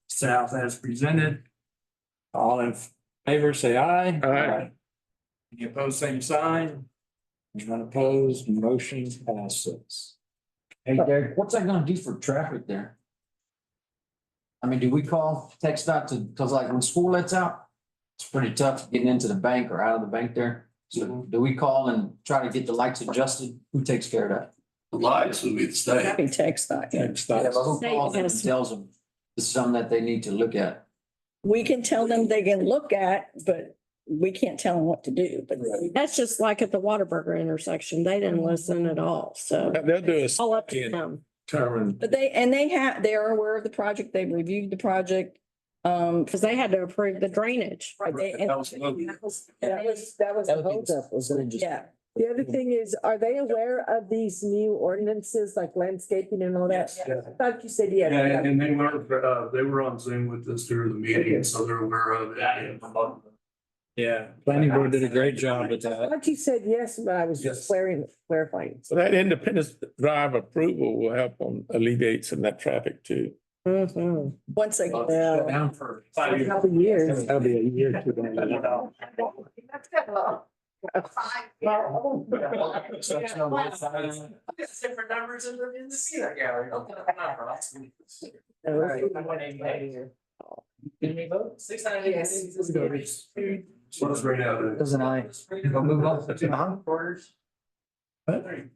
South as presented. All in favor, say aye. Aye. Any opposed, same sign. None opposed, motion passes. Hey, Derek, what's that gonna do for traffic there? I mean, do we call TxDOT to, because like when school lets out, it's pretty tough getting into the bank or out of the bank there. So do we call and try to get the lights adjusted? Who takes care of that? The lights would be the state. Happy text that, yeah. Yeah, but who calls them and tells them it's something that they need to look at? we can tell them they can look at, but we can't tell them what to do. But That's just like at the Whataburger intersection. They didn't listen at all, so. They'll do a All up to them. determine. But they are aware of the project. They've reviewed the project. Because they had to approve the drainage. Right, That was- That was the holdup, was it? yeah. The other thing is, are they aware of these new ordinances like landscaping and all that? Yeah. I thought you said yes. Yeah, and they were on Zoom with us during the meeting, so they're aware of it. Yeah, planning board did a great job with I that. thought you said yes, but I was Yes. just clarifying. So that independence drive approval will help them alleviate some of that traffic too. Mhm. Once they. Yeah. Down for. A couple years. That'll be a year too. Different numbers in the peanut gallery. Can we vote? 698. What is right now? Dave? Doesn't I? We'll move on. We're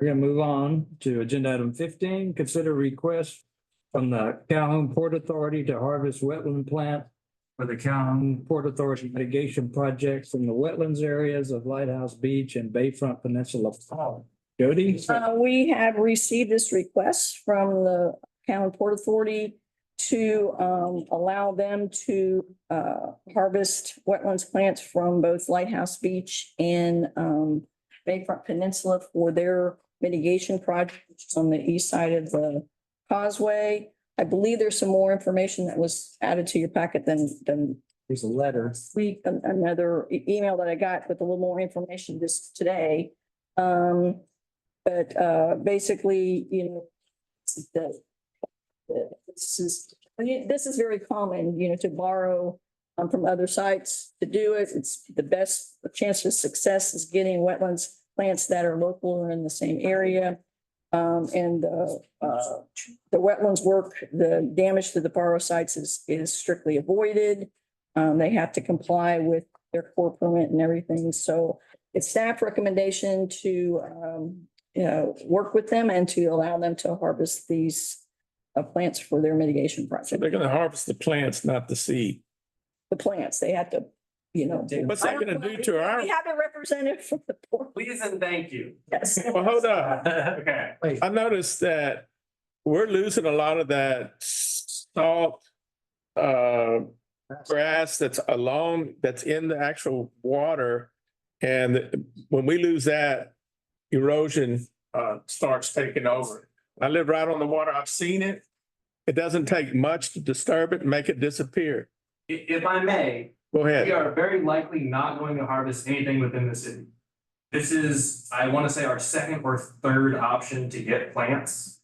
gonna move on to agenda item 15, consider request from the Calhoun Port Authority to harvest wetland plant for the Calhoun Port Authority mitigation projects in the wetlands areas of Lighthouse Beach and Bayfront Peninsula. Jody? We have received this request from the Calhoun Port Authority to allow them to harvest wetlands plants from both Lighthouse Beach and Bayfront Peninsula for their mitigation project, which is on the east side of the causeway. I believe there's some more information that was added to your packet than There's a letter. another email that I got with a little more information just today. But basically, you know, this is very common, you know, to borrow from other sites to do it. It's the best chance of success is getting wetlands plants that are local or in the same area. And the wetlands work, the damage to the borrow sites is strictly avoided. They have to comply with their core permit and everything. So it's staff recommendation to, you know, work with them and to allow them to harvest these plants for their mitigation So project. they're gonna harvest the plants, not the seed. The plants, they have to, you know. What's that gonna do to our, We have a representative from the port. Please and thank you. Yes. well, hold on. Okay. I noticed that we're losing a lot of that salt grass that's in the actual water. And when we lose that, erosion starts taking over. I live right on the water. I've seen it. It doesn't take much to disturb it and make it disappear. If I may, Go we ahead. are very likely not going to harvest anything within the city. This is, I want to say, our second or third option to get plants.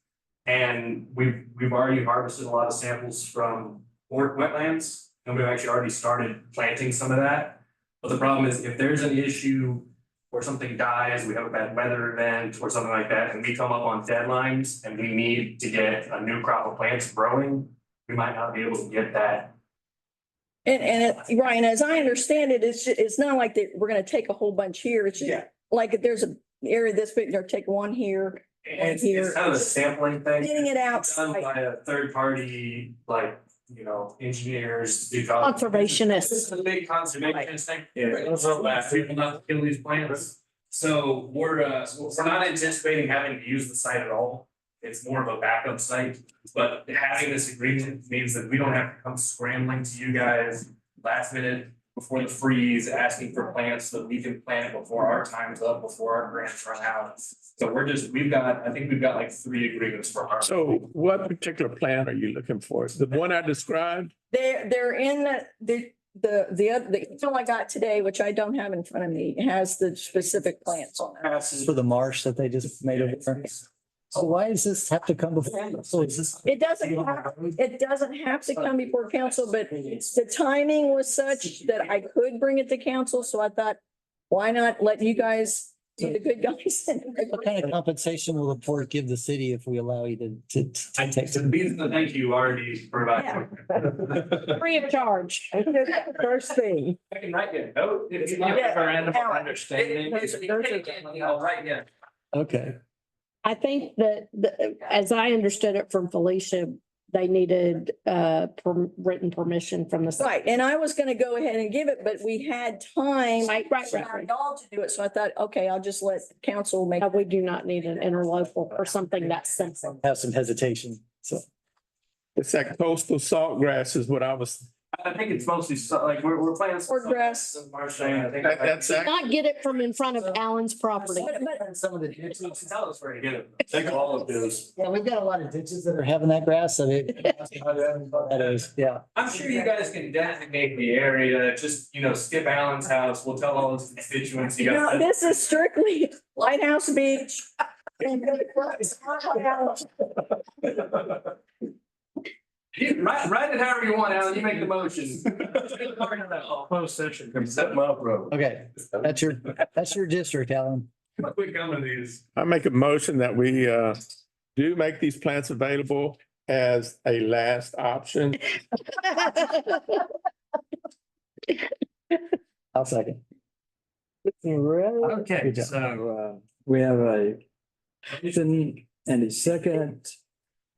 And we've already harvested a lot of samples from port wetlands, and we've actually already started planting some of that. But the problem is, if there's an issue or something dies, we have a bad weather event or something like that, and we come up on deadlines and we need to get a new crop of plants growing, we might not be able to get that. Ryan, as I understand it, it's not like that we're gonna take a whole bunch here. It's just like if there's an area this big, they'll take one here. It's kind of a sampling thing. Getting it out. Done by a third party, like, you know, engineers. Conservationists. This is a big conservationist thing. People not to kill these plants. So we're not anticipating having to use the site at all. It's more of a backup site, but having this agreement means that we don't have to come scrambling to you guys last minute before the freeze, asking for plants so that we can plant it before our time's up, before our grants run out. So I think we've got like 3 agreements for our. So what particular plant are you looking for? The one I described? They're in the email I got today, which I don't have in front of me, has the specific plants on there. For the marsh that they just made over there. So why does this have to come before? So is this? It doesn't have to come before council, but the timing was such that I could bring it to council, so I thought, why not let you guys be the good guys? What kind of compensation will the port give the city if we allow you to take? These are the thank you already provided. Free of charge. First thing. I can write you a note if you want. Yeah. Memorandum of understanding. I'll write you. Okay. I think that, as I understood it from Felicia, they needed written permission from the. Right, and I was gonna go ahead and give it, but we had time. Right. For y'all to do it, so I thought, okay, I'll just let council make. We do not need an interlocal for something that's simple. Have some hesitation, so. It's that coastal salt grass is what I was, I think it's mostly like we're playing. Swordgrass. that's Not get it from in front of Alan's property. But Some of the ditches, Tell us where to get it. Take all of this. yeah, we've got a lot of ditches that are having that grass, so it. That is, yeah. I'm sure you guys can designate the area, just, skip Allen's house, we'll tell all his constituents. You no, got this is strictly Lighthouse Beach. Write it however you want, Alan, you make the motion. Closed session. Set them up, bro. Okay, that's your district, Alan. Quick coming these. I make a motion that we do make these plants available as a last option. I'll second. Okay, Good job. so we have a motion and a second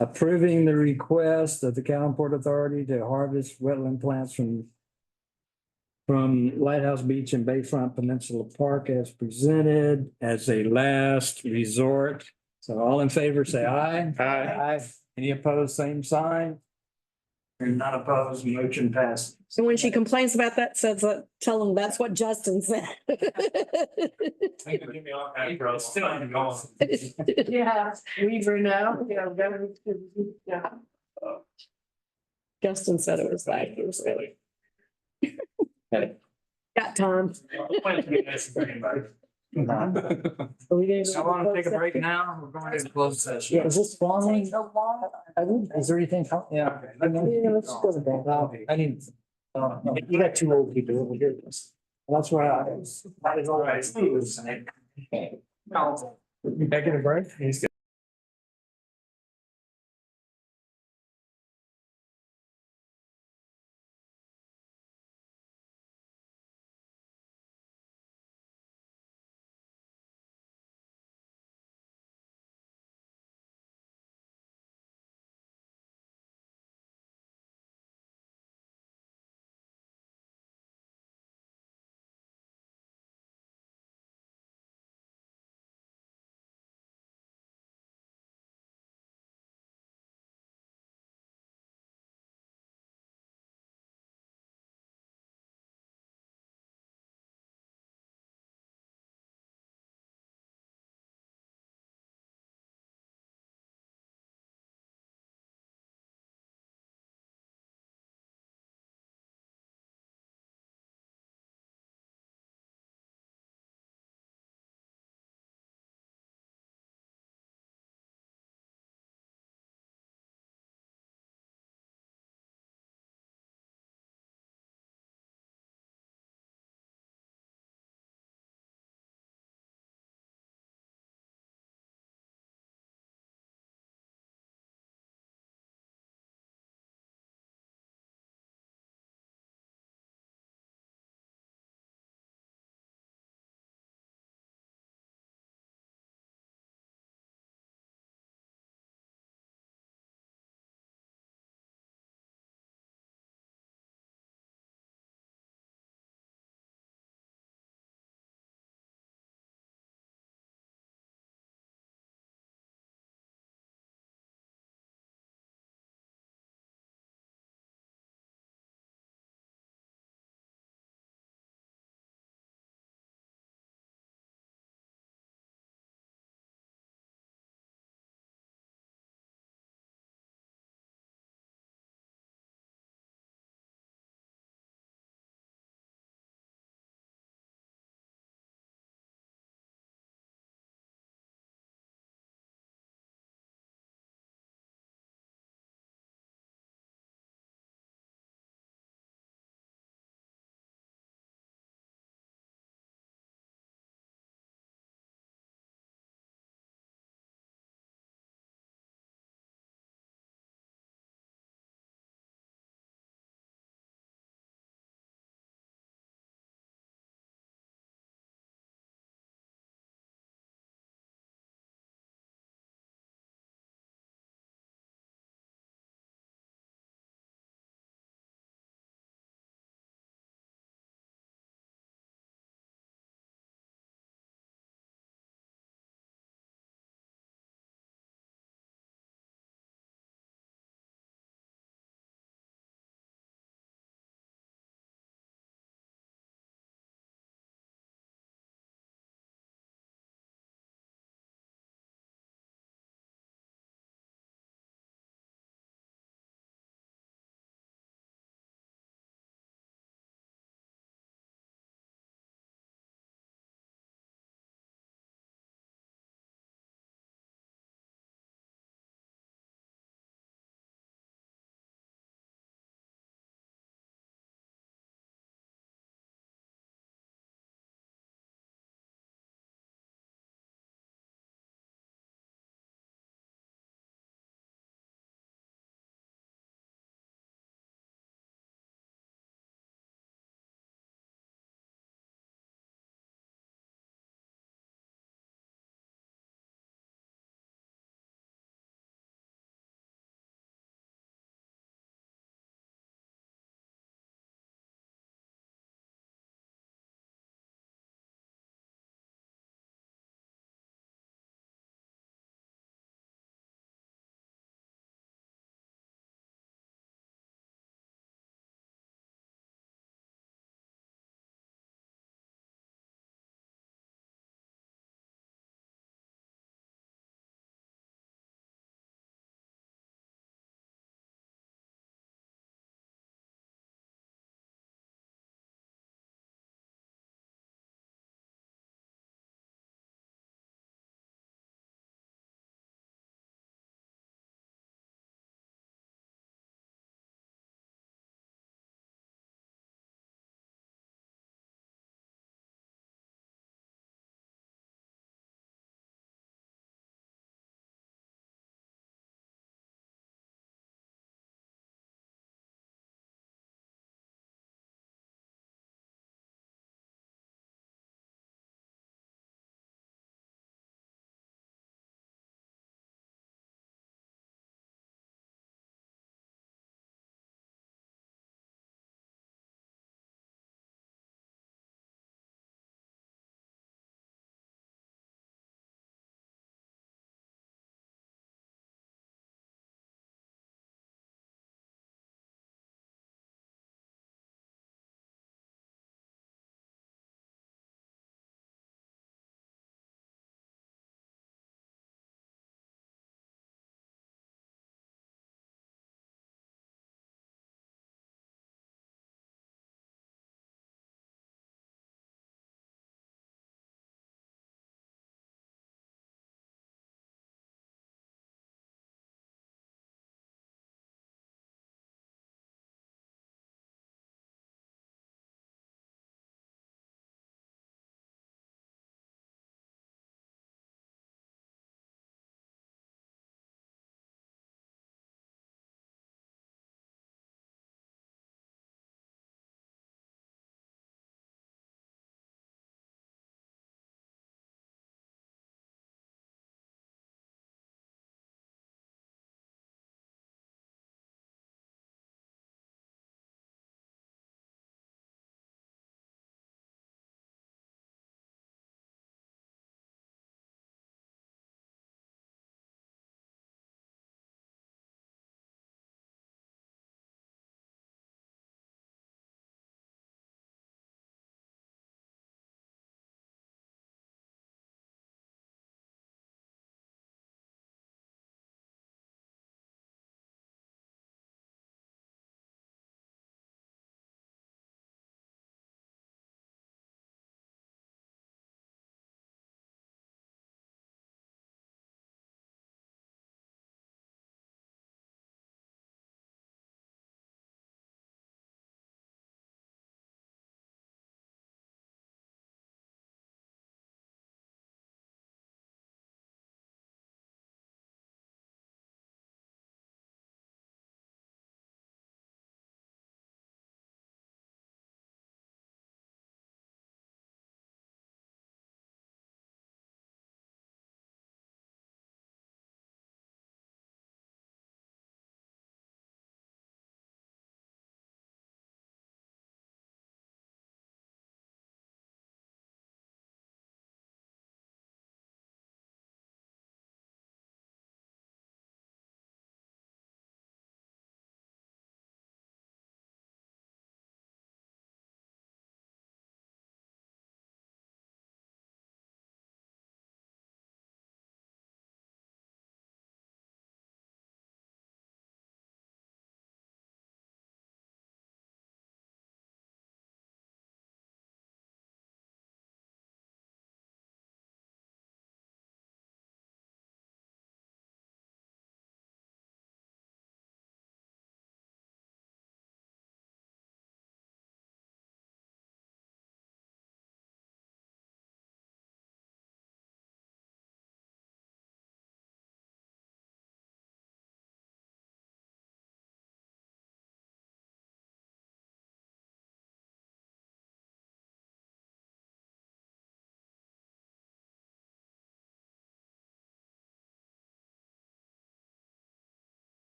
approving the request of the Cowan Port Authority to harvest wetland plants from Lighthouse Beach and Bayfront Peninsula Park as presented as a last resort. So all in favor, say aye. Aye. Any opposed, same sign? You're not opposed, motion passes. So when she complains about that, says, tell them that's what Justin said. Still ain't going. Yeah, Weaver now, yeah. Justin said it was like, it was really. Got time. Are we gonna So I want to take a break now. We're going to close session. Yeah, is this farming? Is there anything? Yeah. Yeah, let's go to bed. I need. You got two old people over here. That's why I. Taking a break? He's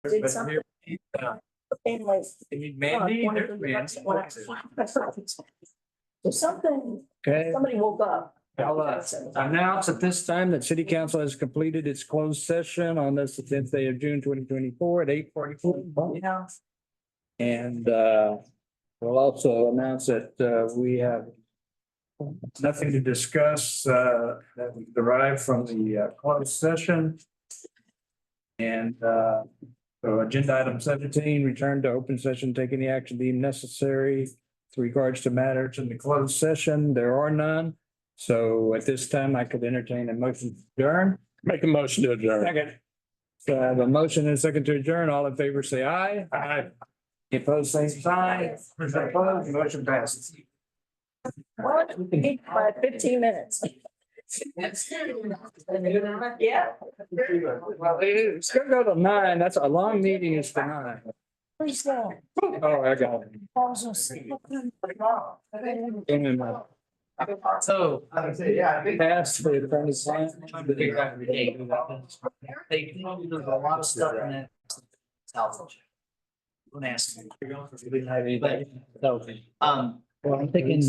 Did something. Anyways. Mandy, there's Mandy. Something, Okay. somebody woke up. I'll announce at this time that city council has completed its closed session on this the 10th day of June 2024 at 8:44. Yeah. And we'll also announce that we have nothing to discuss that we derived from the closed session. And so agenda item 17, return to open session, take any action deemed necessary with regards to matters in the closed session. There are none. So at this time, I could entertain a motion to adjourn. Make a motion to adjourn. Second. So I have a motion and a second to adjourn. All in favor, say aye. Aye. Any opposed, same sign. Opposed, motion passes. What? 15 minutes. Yeah. Well, it's gonna go to 9. That's a long meeting is to 9. Please go. Oh, I got it. So, I would say, yeah, I think. Pass for the attorney's sign. Figure out every day. They, there's a lot of stuff in that. Salvage. Don't ask me. Well, I'm thinking.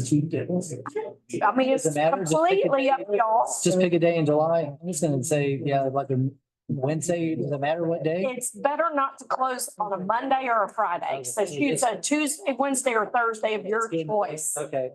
I mean, it's Does it matter? Just pick a completely day. up to y'all. Just pick a day in July. I'm just gonna say, yeah, like a Wednesday, does it matter what day? It's better not to close on a Monday or a Friday. So choose a Tuesday, Wednesday, or Thursday of your choice. Okay,